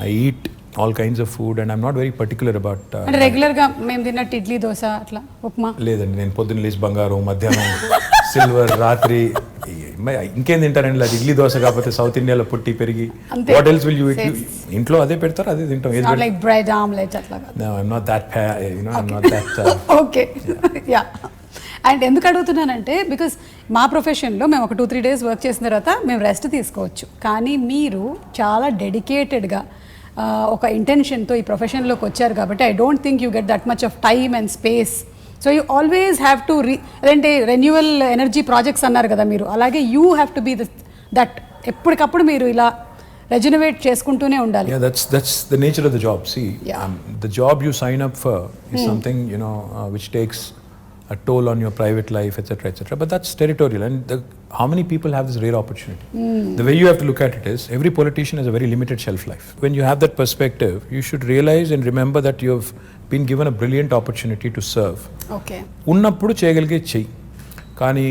I eat all kinds of food and I'm not very particular about. అంటే రెగ్యులర్గా మేము తిన్నట్టు ఇడ్లీ, దోశ, అట్లా ఉప్మా లేదండి. నేను పొద్దున్న లేచి బంగారం, మధ్యాహ్నం సిల్వర్, రాత్రి ఇంకేం తింటారండి? అది ఇడ్లీ దోశ కాకపోతే సౌత్ ఇండియాలో పుట్టి పెరిగి what else will you eat? ఇంట్లో అదే పెడతారు, అదే తింటాం. లైక్ బ్రెడ్ ఆమ్లెట్ అట్లా కాదు. No, I'm not that I'm not that okay. Yeah. And ఎందుకు అడుగుతున్నానంటే బికాస్ మా ప్రొఫెషన్లో మేము ఒక 2-3 days వర్క్ చేసిన తర్వాత మేము రెస్ట్ తీసుకోవచ్చు, కానీ మీరు చాలా డెడికేటెడ్గా ఒక ఇంటెన్షన్తో ఈ ప్రొఫెషన్లోకి వచ్చారు కాబట్టి I don't think you get that much of time and space. So you always have to అదేంటి రెన్యువల్ ఎనర్జీ ప్రాజెక్ట్స్ అన్నారు కదా మీరు, అలాగే you have to be that ఎప్పటికప్పుడు మీరు ఇలా రెజనరేట్ చేసుకుంటూనే ఉండాలి. Yeah, that's the nature of the job. See, the job you sign up for is something which takes a toll on your private life, etc. But that's territorial, and how many people have this rare opportunity? The way you have to look at it is every politician has a very limited shelf life. When you have that perspective, you should realize and remember that you have been given a brilliant opportunity to serve. Okay. ఉన్నప్పుడు చేయగలిగే చెయ్యి, కానీ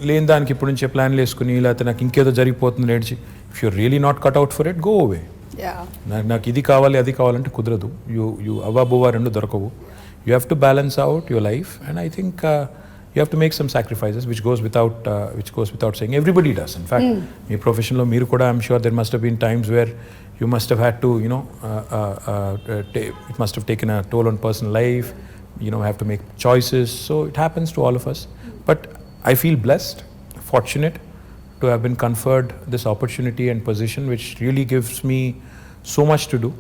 లేని దానికి ఇప్పుడు నుంచే ప్లాన్లు వేసుకుని లేకపోతే నాకు ఇంకేదో జరిగిపోతుంది నేర్చి, if you really not cut out for it, go away. నాకు ఇది కావాలి అది కావాలంటే కుదరదు. యూ అవ్వబోవా రెండు దొరకవు. You have to balance out your life, and I think you have to make some sacrifices, which goes without saying. Everybody does. In fact, my profession lo meeru kuda, I'm sure there must have been times where you must have had to, it must have taken a toll on personal life. Have to make choices. So it happens to all of us. But I feel blessed, fortunate to have been conferred this opportunity and position, which really gives me so much to do.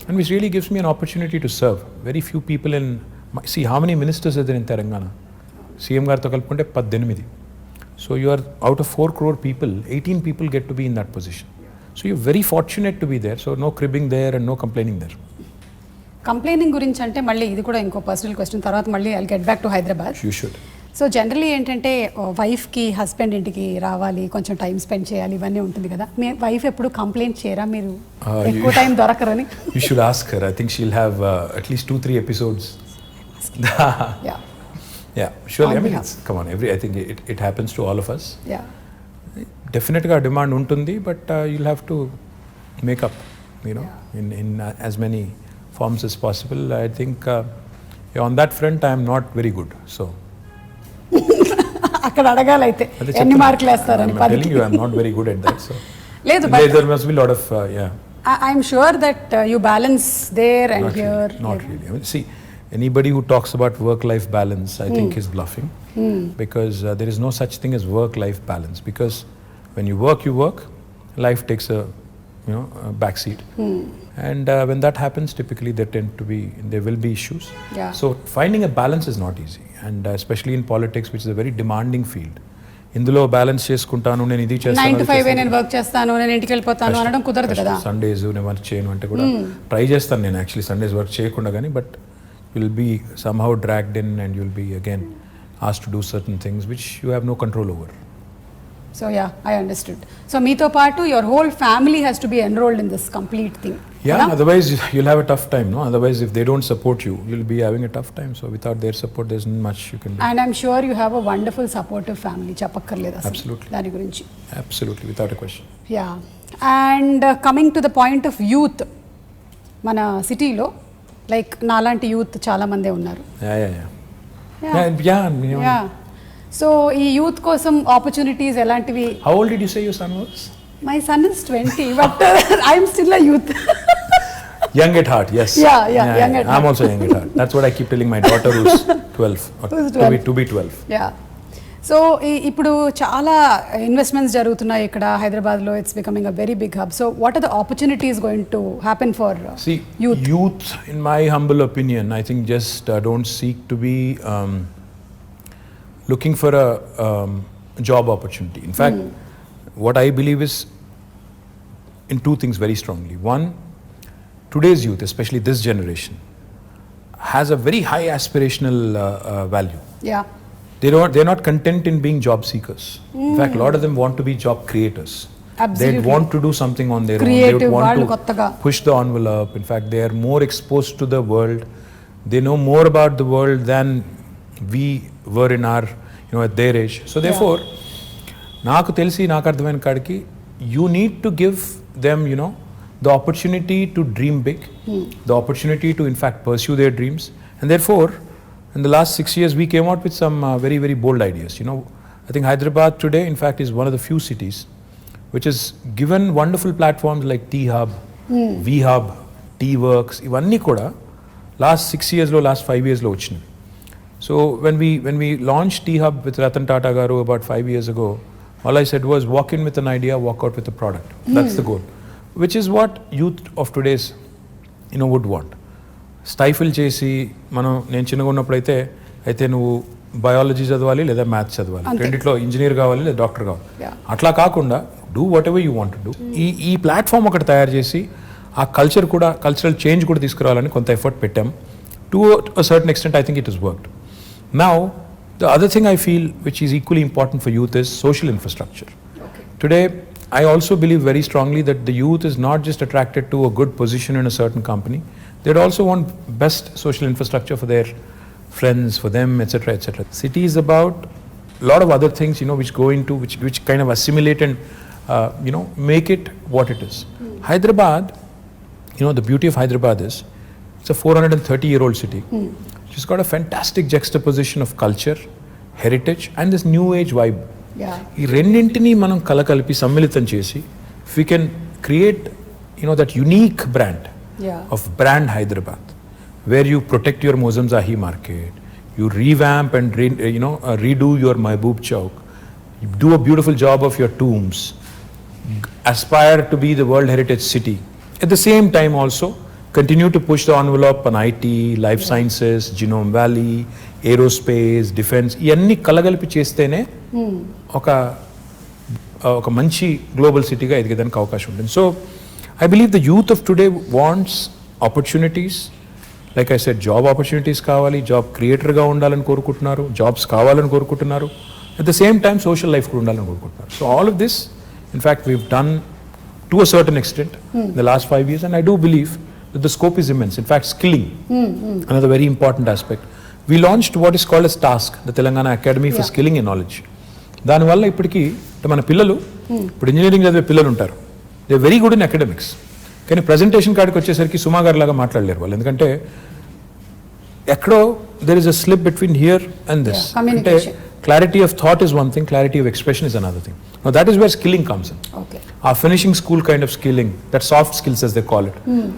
And which really gives me an opportunity to serve. Very few people in See, how many ministers are there in Telangana? CM గారితో కలుపుకుంటే 18. So you are out of 4 crore people, 18 people get to be in that position. So you're very fortunate to be there. So no cribbing there and no complaining there. Complaining గురించి అంటే మళ్ళీ ఇది కూడా ఇంకో personal question, తర్వాత మళ్ళీ I get back to Hyderabad. You should. So generally ఏంటంటే వైఫ్కి హస్బెండ్ ఇంటికి రావాలి, కొంచెం టైం స్పెండ్ చేయాలి, ఇవన్నీ ఉంటుంది కదా. మీ వైఫ్ ఎప్పుడు కంప్లైంట్ చేయరా మీరు ఎక్కువ time దొరకరని? You should ask her. I think she'll have at least 2-3 episodes. Yeah, surely. I mean, come on, I think it happens to all of us. Yeah. Definitely a demand untundi, but you'll have to make up, in as many forms as possible. I think on that front I am not very good. So అక్కడ అడగాలైతే ఎన్ని మార్కులు వేస్తారని. I'm telling you, I'm not very good at that. So లేదు, there must be a lot of I'm sure that you balance there and not here. Really, not really. I mean, see, anybody who talks about work-life balance, I think is bluffing, because there is no such thing as work-life balance. Because when you work, life takes a backseat, and when that happens, typically there will be issues. Yeah. So finding a balance is not easy, and especially in politics, which is a very demanding field. ఇందులో balance చేసుకుంటాను, నేను ఇది చేస్తాను, 9 to 5 నేను work చేస్తాను, నేను ఇంటికి వెళ్ళిపోతాను అనడం కుదరదు కదా. సండేస్ నేను వర్క్ చేయను అంటే కూడా ట్రై చేస్తాను నేను యాక్చువల్లీ సండేస్ వర్క్ చేయకుండా, కానీ but you'll be somehow dragged in and you'll be again asked to do certain things which you have no control over. So yeah, I understood. So meeto paatu your whole family has to be enrolled in this complete thing. Yeah, otherwise you'll have a tough time, no? Otherwise if they don't support you, you'll be having a tough time. So without their support there's not much you can do. And I'm sure you have a wonderful supportive family. Chapakkarleda asalu. Absolutely. Dani gurinchi. Absolutely, without a question. Yeah. And coming to the point of youth, mana city lo like నాలాంటి youth చాలా మందే ఉన్నారు. Yeah. So ఈ youth కోసం opportunities ఎలాంటివి? How old did you say your son was? My son is 20, but I am still a youth. Young at heart, yes. Yeah, young at heart. I'm also young at heart. That's what I keep telling my daughter who's 12. To be 12. Yeah. So ఇప్పుడు చాలా investments జరుగుతున్నాయి ఇక్కడ హైదరాబాద్లో. It's becoming a very big hub. So what are the opportunities going to happen for youth? In my humble opinion, I think just don't seek to be looking for a job opportunity. In fact, what I believe is in 2 things very strongly. One, today's youth, especially this generation, has a very high aspirational value. Yeah. They're not content in being job seekers. In fact, a lot of them want to be job creators. Absolutely. They want to do something on their Creative, own. They want to kottaga push the envelope. In fact, they are more exposed to the world. They know more about the world than we were in our, at their age. So therefore, నాకు తెలిసి నాకు అర్థమైన కాడికి you need to give them, the opportunity to dream big, the opportunity to in fact pursue their dreams. And therefore, in the last 6 years, we came out with some very, very bold ideas. I think Hyderabad today, in fact, is one of the few cities which has given wonderful platforms like T-Hub, V-Hub, T-Works, ivanni kuda last 6 years lo, last 5 years lo vachinayi. So when we launched T-Hub with Ratan Tata garu about 5 years ago, all I said was walk in with an idea, walk out with a product. That's the goal, which is what youth of today's would want. స్టైఫిల్ చేసి నేను చిన్నగా ఉన్నప్పుడు అయితే నువ్వు biology చదవాలి లేదా maths చదవాలి, రెండిట్లో ఇంజనీర్ కావాలి లేదా డాక్టర్ కావాలి, అట్లా కాకుండా do what ever you want to do. ఈ ప్లాట్ఫామ్ ఒకటి తయారు చేసి ఆ కల్చరల్ చేంజ్ కూడా తీసుకురావాలని కొంత ఎఫర్ట్ పెట్టాం. To a certain extent I think it is worked. Now the other thing I feel which is equally important for youth is social infrastructure. Today I also believe very strongly that the youth is not just attracted to a good position in a certain company. They'd also want best social infrastructure for their friends, for them, etc., etc. City is about a lot of other things, which go into, which kind of assimilate and, make it what it is. Hyderabad, the beauty of Hyderabad is, it's a 430-year-old city. It's got a fantastic juxtaposition of culture, heritage, and this new age vibe. ఈ రెండింటినీ మనం కలకలిపి సమ్మిళితం చేసి if we can create that unique brand of brand Hyderabad, where you protect your Mozamzahi market, you revamp and redo your Mahbub Chowk, you do a beautiful job of your tombs, aspire to be the World Heritage City. At the same time also continue to push the envelope on IT, life sciences, Genome Valley, aerospace, defense, ఇవన్నీ కలగలిపి చేస్తేనే ఒక మంచి global సిటీగా ఎదిగేదానికి అవకాశం ఉంటుంది. So I believe the youth of today wants opportunities. Like I said, job opportunities కావాలి, job క్రియేటర్గా ఉండాలని కోరుకుంటున్నారు, జాబ్స్ కావాలని కోరుకుంటున్నారు, at the same time social life కూడా ఉండాలని కోరుకుంటున్నారు. So all of this in fact weave done to a certain extent in the last 5 years, and I do believe that the scope is immense. In fact, skilling, another very important aspect. We launched what is called as TASK, the Telangana Academy for Skilling and Knowledge. దానివల్ల ఇప్పటికీ మన పిల్లలు, ఇప్పుడు engineering చదివే పిల్లలు ఉంటారు, they very good in academics, కానీ presentation కాడికి వచ్చేసరికి సుమా గారి లాగా మాట్లాడలేరు వాళ్ళు. ఎందుకంటే ఎక్కడో there is a slip between here and this. అంటే clarity of thought is one thing, clarity of expression is another thing. Now that is where skilling comes in. ఆ finishing school kind of skilling, that soft skills as they call it,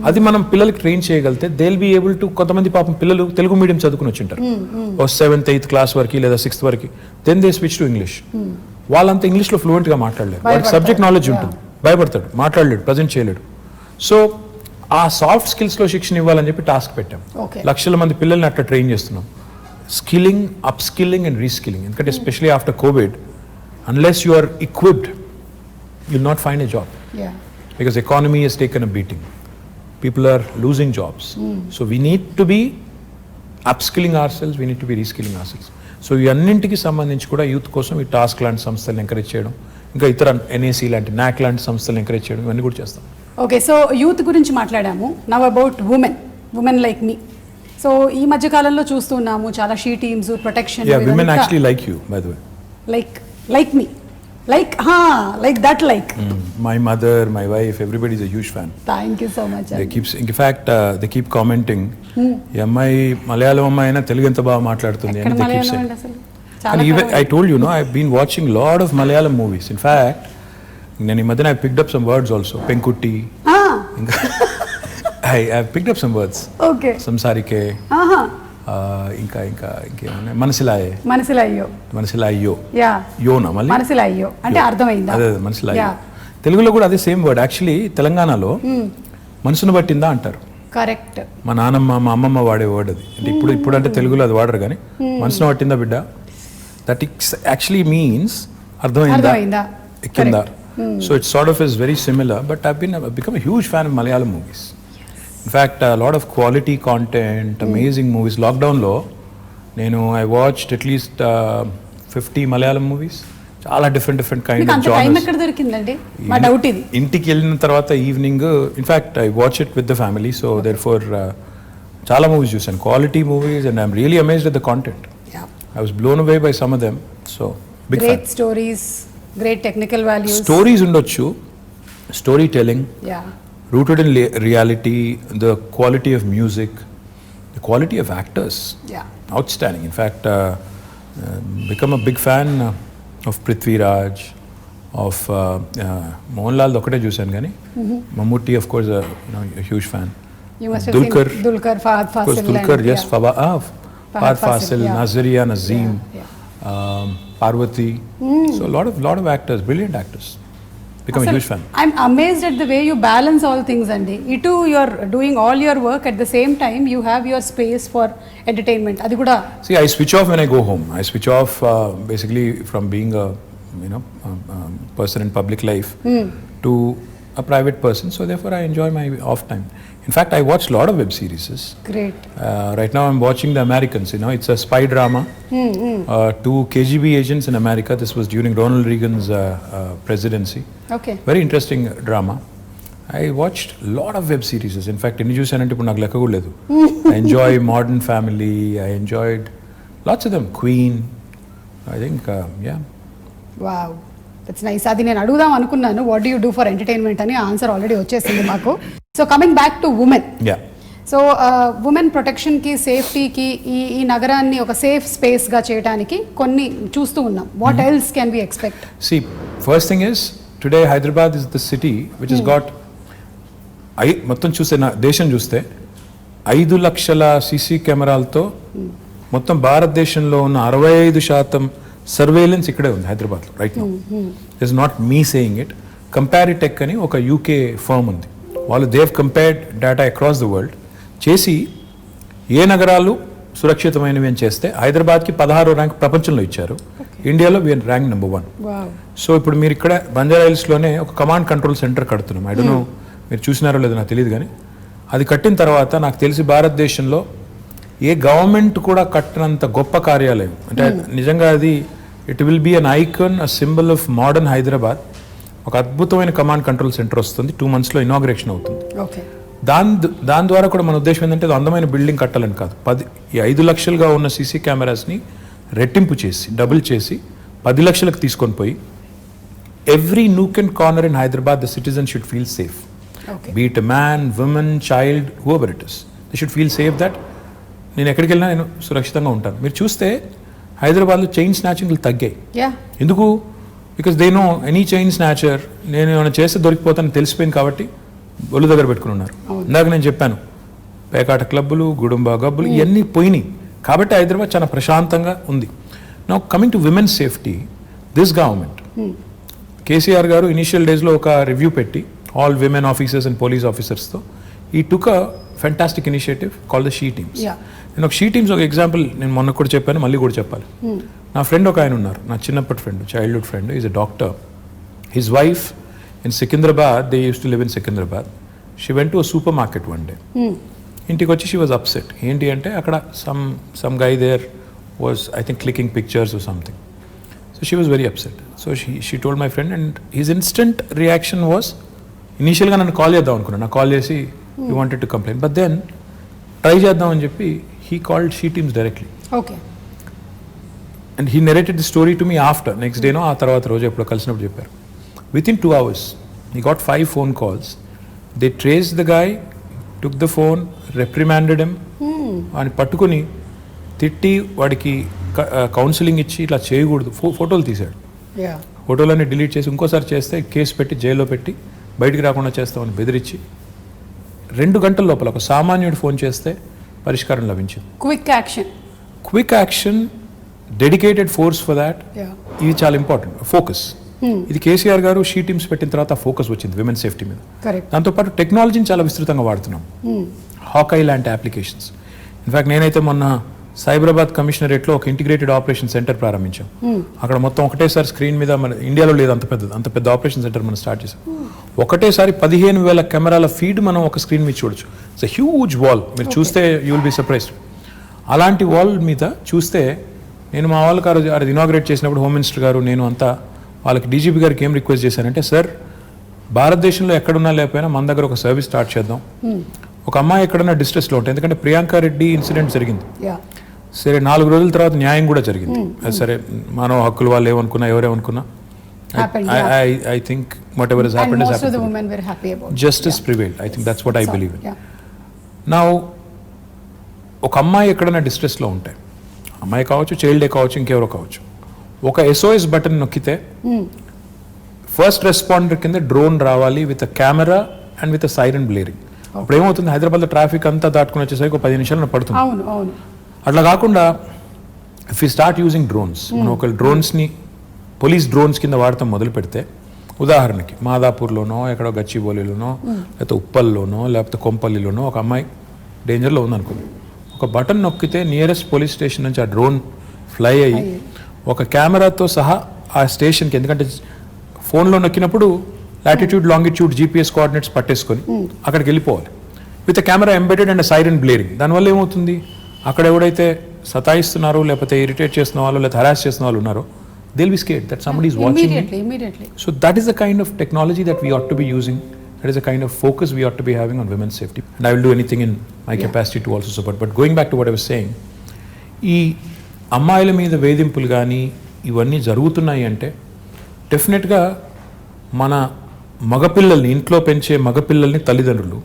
అది మనం పిల్లలకి train చేయగలిగితే they will be able to. కొంతమంది పాపం పిల్లలు Telugu medium చదువుకుని వచ్చింటారు, ఓ 7th 8th class వరకు లేదా 6th వరకు, then they switch to English. వాళ్ళంతా ఇంగ్లీష్లో ఫ్లూయెంట్గా మాట్లాడలేరు, వాళ్ళకి సబ్జెక్ట్ నాలెడ్జ్ ఉంటుంది, భయపడతాడు, మాట్లాడలేడు, ప్రజెంట్ చేయలేడు. సో ఆ సాఫ్ట్ స్కిల్స్లో శిక్షణ ఇవ్వాలని చెప్పి టాస్క్ పెట్టాం. లక్షల మంది పిల్లల్ని అట్లా ట్రైన్ చేస్తున్నాం. Skilling, up skilling and reskilling. ఎందుకంటే especially after covid, unless you are equipped, you'll not find a job. Because economy has taken a beating, people are losing jobs. So we need to be upskilling ourselves, we need to be reskilling ourselves. So ఈ అన్నింటికి సంబంధించి కూడా youth కోసం ఈ task లాంటి సంస్థలను encourage చేయడం, ఇంకా ఇతర NAC లాంటి NAC లాంటి సంస్థలను ఎంకరేజ్ చేయడం, ఇవన్నీ కూడా చేస్తాం. ఓకే, సో యూత్ గురించి మాట్లాడాము. Now about women like me. So ఈ మధ్య కాలంలో చూస్తున్నాము చాలా she teams, protection. Women actually like you, by the way. Like me, like that, like my mother, my wife, everybody is a huge fan. Thank you so much. In fact, they keep commenting, ఈ అమ్మాయి మలయాళం అమ్మాయి అయినా తెలుగు ఎంత బాగా మాట్లాడుతుంది అని they keep saying. And even I told you, I've been watching lot of Malayalam movies. In fact, నేను ఈ మధ్యన I picked up some words also. Penkutti. I picked up some words. Okay. సంసారికే. ఇంకా ఇంకేమన్నా మనసిలాయో యోనా మళ్ళీ మనసిలాయో అంటే అర్థమైందా? అదే మనసిలాయో. తెలుగులో కూడా అదే సేమ్ వర్డ్. యాక్చువల్లీ తెలంగాణలో మనసును పట్టిందా అంటారు. కరెక్ట్. మా నాన్నమ్మ, మా అమ్మమ్మ వాడే వర్డ్ అది. అంటే ఇప్పుడు అంటే తెలుగులో అది వాడరు, కానీ మనసును పట్టిందా బిడ్డ, దట్ యాక్చువల్లీ మీన్స్ అర్థమైందా, ఎక్కిందా. So it's sort of is very similar, but I've become a huge fan of Malayalam movies. In fact, a lot of quality content, amazing movies. Lockdown lo I watched at least 50 Malayalam movies. Chaala different kind of genres. Time ekkada dorikindandi? Ma doubt idi. Intiki ellina tarvata evening, in fact I watch it with the family, so therefore chaala movies chusanu, quality movies, and I'm really amazed at the content. I was blown away by some of them. So big fan. Great stories, great technical values. Stories undochu, storytelling. Rooted in reality, the quality of music, the quality of actors, outstanding. In fact, become a big fan of Prithvi Raj, of Mohanlal ఒకటే చూశాను కానీ Mammootty, of course, a huge fan. You must have seen Dulquer, Fahad Fasil. Dulquer, yes, Fahad Fasil, Nazaria Nazeem, Parvati. So a lot of actors, brilliant actors. Become a huge fan. I'm amazed at the way you balance all things, Andy. You're doing all your work at the same time. You have your space for entertainment. Adi kuda. See, I switch off when I go home. I switch off basically from being a person in public life to a private person. So therefore, I enjoy my off time. In fact, I watch a lot of web series. Great. Right now, I'm watching The Americans. It's a spy drama. 2 KGB agents in America. This was during Ronald Reagan's presidency. Okay. Very interesting drama. I watched a lot of web series. In fact, I enjoy Modern Family. I enjoyed lots of them. Queen. I think, yeah. Wow. That's nice. Adi nenu adugudam anukunnanu, what do you do for entertainment ani answer already vachesindi maaku. So coming back to women. Yeah. So women ప్రొటెక్షన్కి, సేఫ్టీకి, ఈ నగరాన్ని ఒక safe స్పేస్గా చేయడానికి కొన్ని చూస్తూ ఉన్నాం. What else can we expect? See, first thing is, today Hyderabad is the city which has got మొత్తం చూస్తే దేశం చూస్తే 5 లక్షల సీసీ కెమెరాలతో మొత్తం భారతదేశంలో ఉన్న 65% సర్వేలెన్స్ ఇక్కడే ఉంది హైదరాబాద్లో right now. It's not me saying it. Comparitech అని ఒక UK ఫర్మ్ ఉంది, వాళ్ళు they've compared data across the world చేసి ఏ నగరాలు సురక్షితమైనవి అని చేస్తే హైదరాబాద్కి 16వ ర్యాంక్ ప్రపంచంలో ఇచ్చారు. ఇండియాలో వీఆర్ ర్యాంక్ నెంబర్ 1. సో ఇప్పుడు మీరు ఇక్కడ బంజారా హిల్స్లోనే ఒక కమాండ్ కంట్రోల్ సెంటర్ కడుతున్నాం. ఐ డోంట్ నో మీరు చూసినారో లేదో నాకు తెలియదు, కానీ అది కట్టిన తర్వాత నాకు తెలిసి భారతదేశంలో ఏ గవర్నమెంట్ కూడా కట్టినంత గొప్ప కార్యాలయం. అంటే నిజంగా అది it will be an icon, a symbol of modern Hyderabad. ఒక అద్భుతమైన కమాండ్ కంట్రోల్ సెంటర్ వస్తుంది. 2 monthsలో ఇనాగ్రేషన్ అవుతుంది. దాని ద్వారా కూడా మన ఉద్దేశం ఏంటంటే అందమైన బిల్డింగ్ కట్టాలని కాదు, 5 లక్షలుగా ఉన్న సీసీ కెమెరాస్ని రెట్టింపు చేసి డబుల్ చేసి 10 లక్షలకు తీసుకొని పోయి every nook and corner in Hyderabad the citizen should feel safe. Be it a man, women, child, whoever it is, they should feel safe that నేను ఎక్కడికి వెళ్ళినా నేను సురక్షితంగా ఉంటాను. మీరు చూస్తే హైదరాబాద్లో చైన్ స్నాచింగ్లు తగ్గాయి. ఎందుకు? Because they know any chain snatcher నేను ఏమైనా చేస్తే దొరికిపోతాను తెలిసిపోయింది కాబట్టి ఒళ్ళు దగ్గర పెట్టుకుని ఉన్నారు. ఇందాక నేను చెప్పాను పేకాట క్లబ్బులు, గుడుంబా గబ్బులు ఇవన్నీ పోయినాయి కాబట్టి హైదరాబాద్ చాలా ప్రశాంతంగా ఉంది. Now coming to women's safety, this government KCR గారు ఇనిషియల్ డేస్లో ఒక రివ్యూ పెట్టి all women officers and police ఆఫీసర్స్తో ఈ took a fantastic initiative call the she teams. నేను ఒక షీ టీమ్స్ ఒక ఎగ్జాంపుల్ నేను మొన్న కూడా చెప్పాను, మళ్ళీ కూడా చెప్పాలి. నా ఫ్రెండ్ ఒక ఆయన ఉన్నారు, నా చిన్నప్పటి friend, childhood friend, is a doctor. His wife in Secunderabad, they used to live in Secunderabad. She went to a supermarket one day. ఇంటికి వచ్చి షీ వాజ్ అప్సెట్. ఏంటి అంటే అక్కడ some guy there was I think clicking pictures or something. So she was very upset. So she told my friend and his instant reaction was, ఇనీషియల్గా నన్ను call చేద్దాం అనుకున్నాను, నాకు కాల్ చేసి you wanted to complaint, but then try చేద్దామని చెప్పి he called she teams directly. Okay. And he narrated the story to me after, next డేనో ఆ తర్వాత రోజు ఎప్పుడో కలిసినప్పుడు చెప్పారు. Within 2 hours he got 5 phone calls. They traced the guy, took the phone, reprimanded him, అని పట్టుకుని తిట్టి వాడికి కౌన్సిలింగ్ ఇచ్చి ఇట్లా చేయకూడదు, ఫోటోలు తీశాడు. ఫోటోలన్నీ డిలీట్ చేసి ఇంకోసారి చేస్తే కేసు పెట్టి జైల్లో పెట్టి బయటికి రాకుండా చేస్తామని బెదిరించి 2 గంటల లోపల ఒక సామాన్యుడు ఫోన్ చేస్తే పరిష్కారం లభించింది. Quick action, dedicated force for that. ఇది చాలా ఇంపార్టెంట్. ఫోకస్, ఇది కేసీఆర్ గారు షీ టీమ్స్ పెట్టిన తర్వాత ఫోకస్ వచ్చింది విమెన్ సేఫ్టీ మీద. దాంతోపాటు టెక్నాలజీని చాలా విస్తృతంగా వాడుతున్నాం. హాకై లాంటి అప్లికేషన్స్. ఇన్ఫాక్ట్ నేనైతే మొన్న సైబరాబాద్ కమిషనరేట్లో ఒక ఇంటిగ్రేటెడ్ ఆపరేషన్ సెంటర్ ప్రారంభించాం. అక్కడ మొత్తం ఒకటేసారి స్క్రీన్ మీద, మన ఇండియాలో లేదు అంత పెద్ద ఆపరేషన్ సెంటర్ మనం స్టార్ట్ చేసాం. ఒకటేసారి 15,000 కెమెరాల ఫీడ్ మనం ఒక స్క్రీన్ మీద చూడొచ్చు. It's a huge wall. మీరు చూస్తే యూ విల్ బి సర్ప్రైజ్డ్. అలాంటి వాల్ మీద చూస్తే నేను మా వాళ్ళకి అది ఇనాగ్రేట్ చేసినప్పుడు హోమ్ మినిస్టర్ గారు నేను అంతా వాళ్ళకి డీజీపీ గారికి ఏం రిక్వెస్ట్ చేశానంటే, సార్ భారతదేశంలో ఎక్కడున్నా లేకపోయినా మన దగ్గర ఒక సర్వీస్ స్టార్ట్ చేద్దాం. ఒక అమ్మాయి ఎక్కడన్నా డిస్ట్రెస్లో ఉంటుంది, ఎందుకంటే ప్రియాంక రెడ్డి ఇన్సిడెంట్ జరిగింది, సరే 4 రోజుల తర్వాత న్యాయం కూడా జరిగింది. సరే మానవ హక్కులు వాళ్ళు ఏమనుకున్నా ఎవరేమనుకున్నా I think whatever has happened has happened. Most of the women were happy about it. Justice prevailed. I think that's what I believe in. Now ఒక అమ్మాయి ఎక్కడైనా డిస్ట్రెస్లో ఉంటే, అమ్మాయి కావచ్చు, చైల్డే కావచ్చు, ఇంకెవరో కావచ్చు, ఒక SOS బటన్ నొక్కితే ఫస్ట్ రెస్పాండర్ కింద డ్రోన్ రావాలి with a camera and with a siren blaring. అప్పుడు ఏమవుతుంది, హైదరాబాద్లో ట్రాఫిక్ అంతా దాటుకుని వచ్చేసరికి 10 నిమిషాలు పడుతుంది. అట్లా కాకుండా if you start using drones, మనం ఒక డ్రోన్స్ని పోలీస్ డ్రోన్స్ కింద వాడటం మొదలు పెడితే, ఉదాహరణకి మాదాపూర్లోనో ఎక్కడో గచ్చిబౌలిలోనో లేకపోతే ఉప్పల్లోనో లేకపోతే కొంపల్లిలోనో ఒక అమ్మాయి డేంజర్లో ఉందనుకోండి, ఒక బటన్ నొక్కితే నియరెస్ట్ పోలీస్ స్టేషన్ నుంచి ఆ డ్రోన్ ఫ్లై అయ్యి ఒక కెమెరాతో సహా ఆ స్టేషన్కి, ఎందుకంటే ఫోన్లో నొక్కినప్పుడు లాటిట్యూడ్ లాంగిట్యూడ్ GPS కోఆర్డినేట్స్ పట్టేసుకొని అక్కడికి వెళ్ళిపోవాలి with camera embedded and siren blaring. దానివల్ల ఏమవుతుంది, అక్కడ ఎవడైతే సతాయిస్తున్నారో లేకపోతే ఇరిటేట్ చేస్తున్న వాళ్ళు లేకపోతే హరాస్ చేస్తున్న వాళ్ళు ఉన్నారో, they'll be scared that somebody is watching immediately. So that is the kind of technology that we ought to be using. That is the kind of focus we ought to be having on women's safety. And I will do anything in my capacity to also support. But going back to what I was saying, ఈ అమ్మాయిల మీద వేధింపులు కానీ ఇవన్నీ జరుగుతున్నాయి అంటే డెఫినెట్గా మన మగపిల్లల్ని, ఇంట్లో పెంచే మగపిల్లల్ని తల్లిదండ్రులు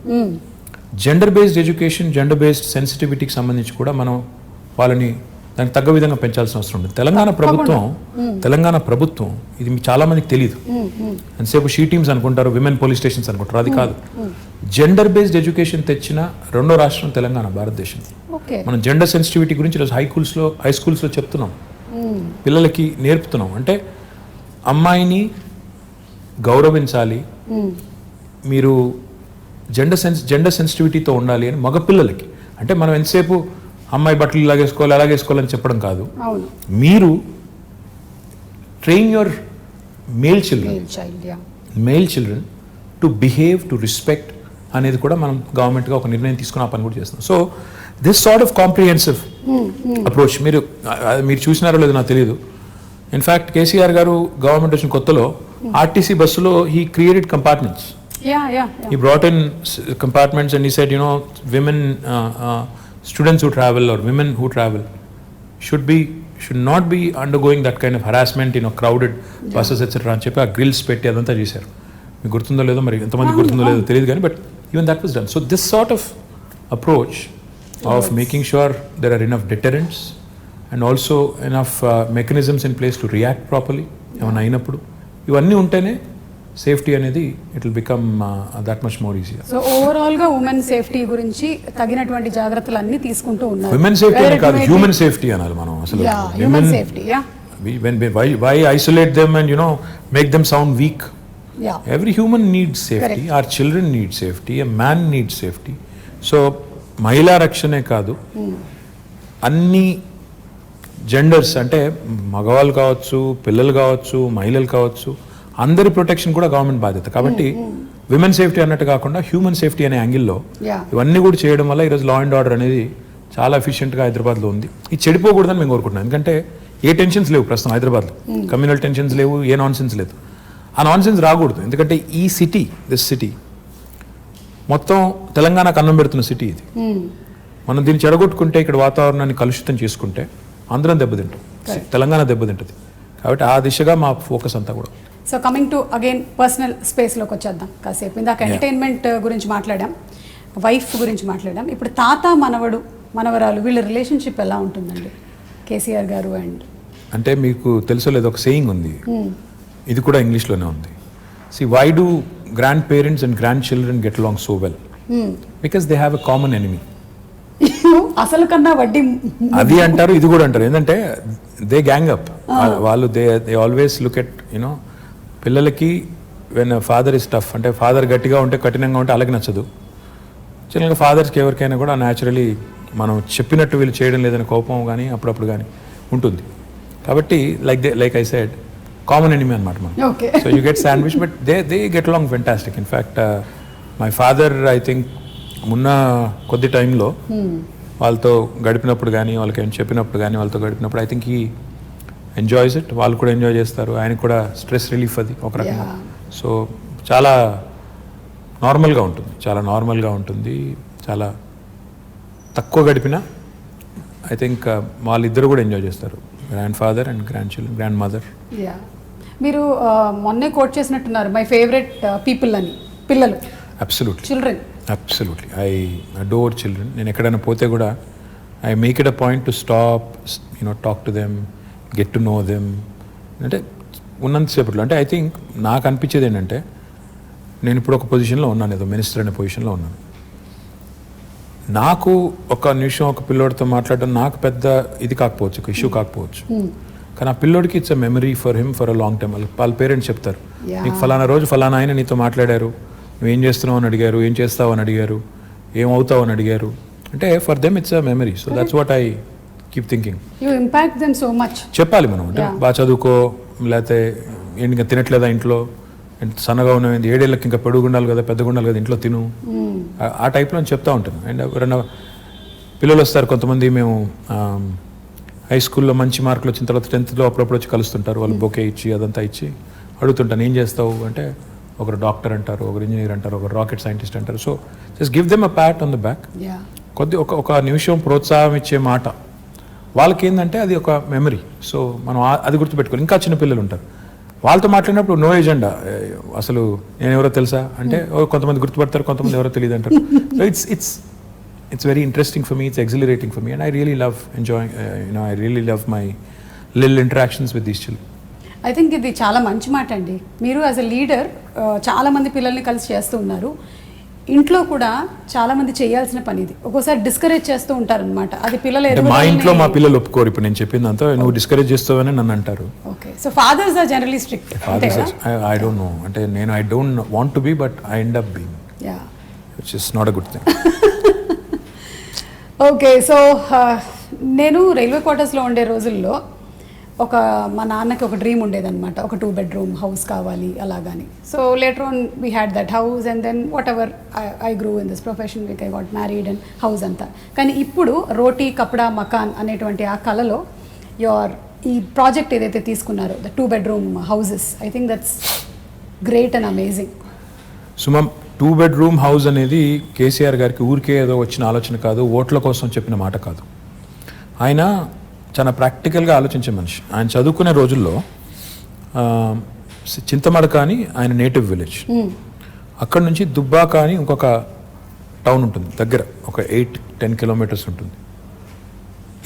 gender based education, gender based సెన్సిటివిటీకి సంబంధించి కూడా మనం వాళ్ళని దానికి తగ్గ విధంగా పెంచాల్సిన అవసరం ఉంది. తెలంగాణ ప్రభుత్వం ఇది చాలా మందికి తెలియదు. ఎంతసేపు షీ టీమ్స్ అనుకుంటారు, విమెన్ పోలీస్ స్టేషన్స్ అనుకుంటారు. అది కాదు, జెండర్ బేస్డ్ ఎడ్యుకేషన్ తెచ్చిన 2వ రాష్ట్రం తెలంగాణ భారతదేశం. మనం జెండర్ సెన్సిటివిటీ గురించి ఈరోజు హై స్కూల్స్లో చెప్తున్నాం, పిల్లలకి నేర్పుతున్నాం. అంటే అమ్మాయిని గౌరవించాలి, మీరు జెండర్ సెన్సిటివిటీతో ఉండాలి అని మగపిల్లలకి. అంటే మనం ఎంతసేపు అమ్మాయి బట్టలు ఇలాగేసుకోవాలి అలాగేసుకోవాలని చెప్పడం కాదు. మీరు train your male children to behave, to respect అనేది కూడా మనం గవర్నమెంట్గా ఒక నిర్ణయం తీసుకుని ఆ పని కూడా చేస్తున్నాం. So this sort of comprehensive approach మీరు చూసినారో లేదో నాకు తెలియదు. ఇన్ఫ్యాక్ట్ కేసీఆర్ గారు గవర్నమెంట్ వచ్చిన కొత్తలో ఆర్టీసీ బస్సులో he created compartments. He brought in compartments and he said, women, students who travel or women who travel should not be undergoing that kind of harassment, crowded buses, etc. అని చెప్పి ఆ grills పెట్టి అదంతా చేశారు. మీకు గుర్తుందో లేదో, మరి ఎంతమంది గుర్తుందో లేదో తెలియదు కానీ, but even that was done. So this sort of approach of making sure there are enough deterrents and also enough mechanisms in place to react properly ఏమైనా అయినప్పుడు, ఇవన్నీ ఉంటేనే సేఫ్టీ అనేది it will become that much more easy. So overall గా women safety గురించి తగినటువంటి జాగ్రత్తలు అన్ని తీసుకుంటూ ఉన్నారు. ఉమెన్ సేఫ్టీ అని కాదు, హ్యూమన్ సేఫ్టీ అనాలి మనం అసలు. Human safety, why isolate them and make them sound weak? Every human needs safety. Our children need safety, a man needs safety. So మహిళా రక్షణే కాదు, అన్ని జెండర్స్ అంటే మగవాళ్ళు కావచ్చు, పిల్లలు కావచ్చు, మహిళలు కావచ్చు, అందరి ప్రొటెక్షన్ కూడా గవర్నమెంట్ బాధ్యత. కాబట్టి విమెన్ సేఫ్టీ అన్నట్టు కాకుండా హ్యూమన్ సేఫ్టీ అనే యాంగిల్లో ఇవన్నీ కూడా చేయడం వల్ల ఈరోజు లా అండ్ ఆర్డర్ అనేది చాలా ఎఫిషియెంట్గా హైదరాబాద్లో ఉంది. ఇది చెడిపోకూడదని మేము కోరుకుంటున్నాం. ఎందుకంటే ఏ టెన్షన్స్ లేవు ప్రస్తుతం హైదరాబాద్లో, కమ్యూనల్ టెన్షన్స్ లేవు, ఏ నాన్సెన్స్ లేదు. ఆ నాన్సెన్స్ రాకూడదు. ఎందుకంటే ఈ సిటీ, దిస్ సిటీ మొత్తం తెలంగాణకు అన్నం పెడుతున్న సిటీ ఇది. మనం దీన్ని చెడగొట్టుకుంటే, ఇక్కడ వాతావరణాన్ని కలుషితం చేసుకుంటే అందరం దెబ్బతింటాం, తెలంగాణ దెబ్బతింటుంది. కాబట్టి ఆ దిశగా మా ఫోకస్ అంతా కూడా. So coming to again personal స్పేస్లోకి వచ్చేద్దాం కాసేపు. ఇందాక ఎంటర్టైన్మెంట్ గురించి మాట్లాడాం, వైఫ్ గురించి మాట్లాడాం. ఇప్పుడు తాత మనవరాలు వీళ్ళ రిలేషన్షిప్ ఎలా ఉంటుందండి కేసీఆర్ గారు అండ్? అంటే మీకు తెలుసో లేదో ఒక సేయింగ్ ఉంది, ఇది కూడా ఇంగ్లీష్లోనే ఉంది. See, why do grandparents and grandchildren get along so well? Because they have a common enemy. అసలు కన్నా వడ్డీ అది అంటారు, ఇది కూడా అంటారు. ఏంటంటే దే గ్యాంగ్ అప్. వాళ్ళు దే ఆల్వేస్ లుక్ ఎట్ పిల్లలకి వెన్ ఫాదర్ ఇస్ టఫ్, అంటే ఫాదర్ గట్టిగా ఉంటే కఠినంగా ఉంటే అలాగే నచ్చదు. చిన్నగా ఫాదర్స్కి ఎవరికైనా కూడా న్యాచురలీ మనం చెప్పినట్టు వీళ్ళు చేయడం లేదని కోపం కానీ అప్పుడప్పుడు కానీ ఉంటుంది. కాబట్టి like I said, common enemy అనమాట మనం. So you get sandwich, but they get along fantastic. In fact my father I think మొన్న కొద్ది టైంలో వాళ్ళతో గడిపినప్పుడు కానీ, వాళ్ళకి ఏం చెప్పినప్పుడు కానీ, వాళ్ళతో గడిపినప్పుడు I think he enjoys it. వాళ్ళు కూడా ఎంజాయ్ చేస్తారు, ఆయనకు కూడా స్ట్రెస్ రిలీఫ్ అది ఒక రకంగా. సో చాలా నార్మల్గా ఉంటుంది, చాలా తక్కువ గడిపినా ఐ థింక్ వాళ్ళిద్దరు కూడా ఎంజాయ్ చేస్తారు, grand father and grand mother. మీరు మొన్నే కోట్ చేసినట్టున్నారు, మై ఫేవరెట్ పీపుల్ అని. పిల్లలు, children, absolutely I adore children. నేను ఎక్కడైనా పోతే కూడా I make it a point to stop, talk to them, get to know them. అంటే ఉన్నంతసేపట్లో అంటే ఐ థింక్ నాకు అనిపించేది ఏంటంటే, నేను ఇప్పుడు ఒక పొజిషన్లో ఉన్నాను, ఏదో మినిస్టర్ అనే పొజిషన్లో ఉన్నాను. నాకు ఒక నిమిషం ఒక పిల్లోడితో మాట్లాడడం నాకు పెద్ద ఇది కాకపోవచ్చు, ఒక ఇష్యూ కాకపోవచ్చు, కానీ ఆ పిల్లోడికి it's a memory for him for a long time. వాళ్ళ పేరెంట్స్ చెప్తారు, నీకు ఫలానా రోజు ఫలానా ఆయన నీతో మాట్లాడారు, నువ్వేం చేస్తున్నావు అని అడిగారు, ఏం చేస్తావు అని అడిగారు, ఏమవుతావు అని అడిగారు. అంటే for them it's a memory. So that's what I keep thinking. You impact them so much. చెప్పాలి మనం, అంటే బాగా చదువుకో, లేకపోతే ఇంకా తినట్లేదా ఇంట్లో, సన్నగా ఉన్నది, 7 ఏళ్ళకి ఇంకా పెరుగుండాలి కదా, పెద్దగుండాలి కదా, ఇంట్లో తిను, ఆ టైప్లో చెప్తూ ఉంటాను. అండ్ ఎవరైనా పిల్లలు వస్తారు కొంతమంది, మేము హై స్కూల్లో మంచి మార్కులు వచ్చిన తర్వాత 10th అప్పుడప్పుడు వచ్చి కలుస్తుంటారు, వాళ్ళు బొకే ఇచ్చి అదంతా ఇచ్చి అడుగుతుంటాను, ఏం చేస్తావు అంటే, ఒకరు డాక్టర్ అంటారు, ఒకరు ఇంజనీర్ అంటారు, ఒకరు రాకెట్ సైంటిస్ట్ అంటారు. So just give them a Pat on the back. ఒక నిమిషం ప్రోత్సాహం ఇచ్చే మాట వాళ్ళకి ఏంటంటే అది ఒక మెమరీ. సో మనం అది గుర్తుపెట్టుకోవాలి. ఇంకా చిన్న పిల్లలు ఉంటారు, వాళ్ళతో మాట్లాడినప్పుడు నో ఎజెండా, అసలు నేను ఎవరో తెలుసా అంటే కొంతమంది గుర్తుపడతారు, కొంతమంది ఎవరో తెలియదు అంటారు. So it's very interesting for me, it's exhilarating for me, and I really love enjoying, I really love my little interactions with these children. I think ఇది చాలా మంచి మాట అండి. మీరు యాజ్ ఎ లీడర్ చాలా మంది పిల్లల్ని కలిసి చేస్తూ ఉన్నారు, ఇంట్లో కూడా చాలా మంది చేయాల్సిన పని ఇది. ఒక్కోసారి డిస్కరేజ్ చేస్తూ ఉంటారు అనమాట, అది పిల్లలు మా ఇంట్లో మా పిల్లలు ఒప్పుకోరు. ఇప్పుడు నేను చెప్పిందంతా నువ్వు డిస్కరేజ్ చేస్తావని నన్ను అంటారు. Okay, so fathers are generally strict. I don't know, అంటే నేను I don't want to be, but I end up being. Which is not a good thing. Okay, so నేను రైల్వే క్వార్టర్స్లో ఉండే రోజుల్లో మా నాన్నకి ఒక డ్రీమ్ ఉండేదన్నమాట, ఒక 2 bedroom హౌస్ కావాలి అలాగని. So later on we had that house and then whatever I grew in this profession, with I got married and house అంతా. కానీ ఇప్పుడు రోటీ కపడా మకాన్ అనేటువంటి ఆ కళలో ఈ ప్రాజెక్ట్ ఏదైతే తీసుకున్నారో, the 2 bedroom houses, I think that's great and amazing. Suma, 2 bedroom house అనేది కేసీఆర్ గారికి ఊరికే ఏదో వచ్చిన ఆలోచన కాదు, ఓట్ల కోసం చెప్పిన మాట కాదు. ఆయన చాలా ప్రాక్టికల్గా ఆలోచించే మనిషి. ఆయన చదువుకునే రోజుల్లో చింతమడక అని ఆయన నేటివ్ విలేజ్, అక్కడ నుంచి దుబ్బాక అని ఇంకొక టౌన్ ఉంటుంది దగ్గర, ఒక 8-10 kilometers ఉంటుంది.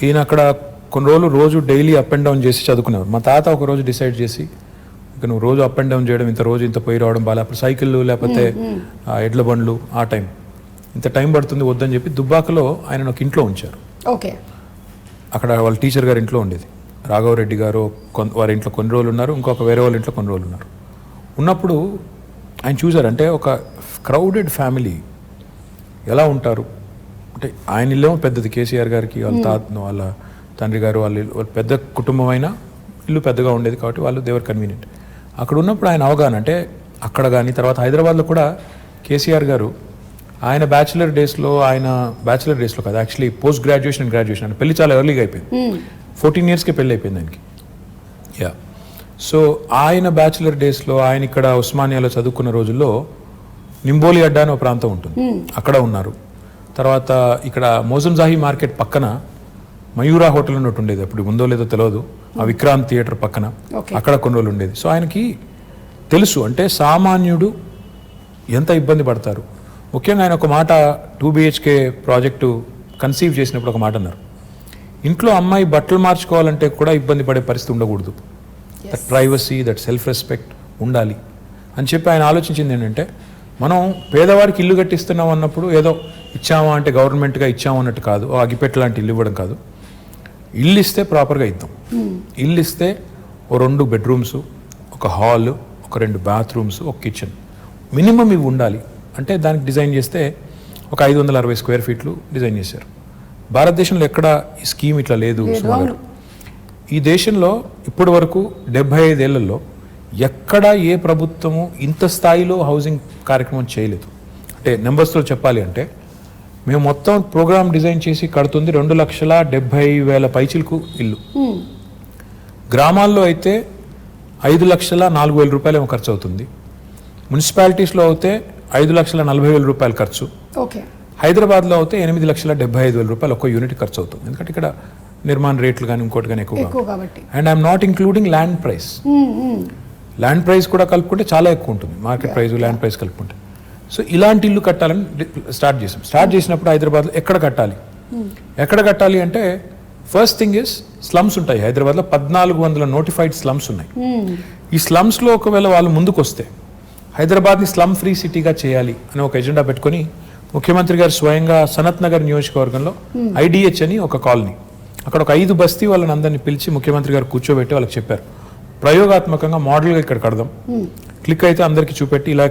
ఈయన అక్కడ కొన్ని రోజులు రోజు డైలీ అప్ అండ్ డౌన్ చేసి చదువుకునేవారు. మా తాత ఒక రోజు డిసైడ్ చేసి, ఇక నువ్వు రోజు అప్ అండ్ డౌన్ చేయడం, ఇంత పోయి రావడం బాగా, అప్పుడు సైకిళ్ళు లేకపోతే ఎడ్ల బండ్లు, ఆ టైం ఇంత టైం పడుతుంది వద్దని చెప్పి దుబ్బాకలో ఆయన ఒక ఇంట్లో ఉంచారు. ఓకే, అక్కడ వాళ్ళ టీచర్ గారి ఇంట్లో ఉండేది. రాఘవరెడ్డి గారు వారి ఇంట్లో కొన్ని రోజులు ఉన్నారు, ఇంకొక వేరే వాళ్ళ ఇంట్లో కొన్ని రోజులు ఉన్నారు. ఉన్నప్పుడు ఆయన చూసారంటే ఒక క్రౌడెడ్ ఫ్యామిలీ ఎలా ఉంటారు అంటే, ఆయన ఇల్లు పెద్దది, కేసీఆర్ గారికి వాళ్ళ తండ్రి గారు వాళ్ళ పెద్ద కుటుంబం అయినా ఇల్లు పెద్దగా ఉండేది కాబట్టి వాళ్ళు దేవర్ కన్వీనియంట్. అక్కడ ఉన్నప్పుడు ఆయన అవగాహన అంటే, అక్కడ కానీ తర్వాత హైదరాబాద్లో కూడా కేసీఆర్ గారు ఆయన బ్యాచిలర్ డేస్లో కాదు, actually post graduation and graduation అంటే పెళ్లి చాలా ఎర్లీగా అయిపోయింది. 14 yearsకే పెళ్ళి అయిపోయింది ఆయనకి. సో ఆయన బ్యాచిలర్ డేస్లో ఆయన ఇక్కడ ఉస్మానియాలో చదువుకున్న రోజుల్లో నింబోలి అడ్డా అనే ఒక ప్రాంతం ఉంటుంది, అక్కడ ఉన్నారు. తర్వాత ఇక్కడ మోజంజాహి మార్కెట్ పక్కన మయూరా హోటల్ అని ఒకటి ఉండేది, అప్పుడు ఉందో లేదో తెలియదు, ఆ విక్రాంత్ థియేటర్ పక్కన, అక్కడ కొన్ని రోజులు ఉండేది. సో ఆయనకి తెలుసు అంటే సామాన్యుడు ఎంత ఇబ్బంది పడతారు. ముఖ్యంగా ఆయన ఒక మాట 2 BHK ప్రాజెక్టు కన్సీవ్ చేసినప్పుడు ఒక మాట అన్నారు, ఇంట్లో అమ్మాయి బట్టలు మార్చుకోవాలంటే కూడా ఇబ్బంది పడే పరిస్థితి ఉండకూడదు, that privacy, that self respect ఉండాలి అని చెప్పి ఆయన ఆలోచించింది ఏంటంటే, మనం పేదవారికి ఇల్లు కట్టిస్తున్నాం అన్నప్పుడు ఏదో ఇచ్చామా అంటే గవర్నమెంట్గా ఇచ్చాము అన్నట్టు కాదు, అగిపెట్ట లాంటి ఇల్లు ఇవ్వడం కాదు, ఇల్లు ఇస్తే ప్రాపర్గా ఇద్దాం. ఇల్లు ఇస్తే ఓ 2 bedrooms, ఒక హాల్, ఒక 2 bathrooms, ఒక కిచెన్ మినిమం ఇవి ఉండాలి అంటే దానికి డిజైన్ చేస్తే ఒక 560 square feet డిజైన్ చేశారు. భారతదేశంలో ఎక్కడ ఈ స్కీమ్ ఇట్లా లేదు. ఈ దేశంలో ఇప్పటి వరకు 75 ఏళ్లలో ఎక్కడ ఏ ప్రభుత్వము ఇంత స్థాయిలో హౌసింగ్ కార్యక్రమం చేయలేదు. అంటే నెంబర్స్తో చెప్పాలి అంటే, మేము మొత్తం ప్రోగ్రామ్ డిజైన్ చేసి కడుతుంది 2,70,000 పైచిలకు ఇల్లు. గ్రామాల్లో అయితే 5,04,000 రూపాయలు ఏమో ఖర్చు అవుతుంది. మున్సిపాలిటీస్లో అయితే 5,40,000 రూపాయలు ఖర్చు. హైదరాబాద్లో అయితే 8,75,000 రూపాయలు ఒక్క యూనిట్ ఖర్చు అవుతుంది. ఎందుకంటే ఇక్కడ నిర్మాణ రేట్లు కానీ ఇంకోటి కానీ ఎక్కువ కాబట్టి. And I'm not including land price. Land price కూడా కలుపుకుంటే చాలా ఎక్కువ ఉంటుంది, మార్కెట్ ప్రైస్ ల్యాండ్ ప్రైస్ కలుపుకుంటే. సో ఇలాంటి ఇల్లు కట్టాలని స్టార్ట్ చేసాం. స్టార్ట్ చేసినప్పుడు హైదరాబాద్లో ఎక్కడ కట్టాలి అంటే, ఫస్ట్ థింగ్ ఇస్ స్లమ్స్ ఉంటాయి హైదరాబాద్లో. 1400 నోటిఫైడ్ స్లమ్స్ ఉన్నాయి. ఈ స్లమ్స్లో ఒకవేళ వాళ్ళు ముందుకు వస్తే హైదరాబాద్ని స్లమ్ ఫ్రీ సిటీగా చేయాలి అని ఒక ఎజెండా పెట్టుకొని ముఖ్యమంత్రి గారు స్వయంగా సనత్ నగర్ నియోజకవర్గంలో IDH అని ఒక కాలనీ, అక్కడ ఒక 5 బస్తీ వాళ్ళని అందరినీ పిలిచి ముఖ్యమంత్రి గారు కూర్చోబెట్టి వాళ్ళకి చెప్పారు, ప్రయోగాత్మకంగా మోడల్గా ఇక్కడ కడదాం, క్లిక్ అయితే అందరికీ చూపెట్టి ఇలా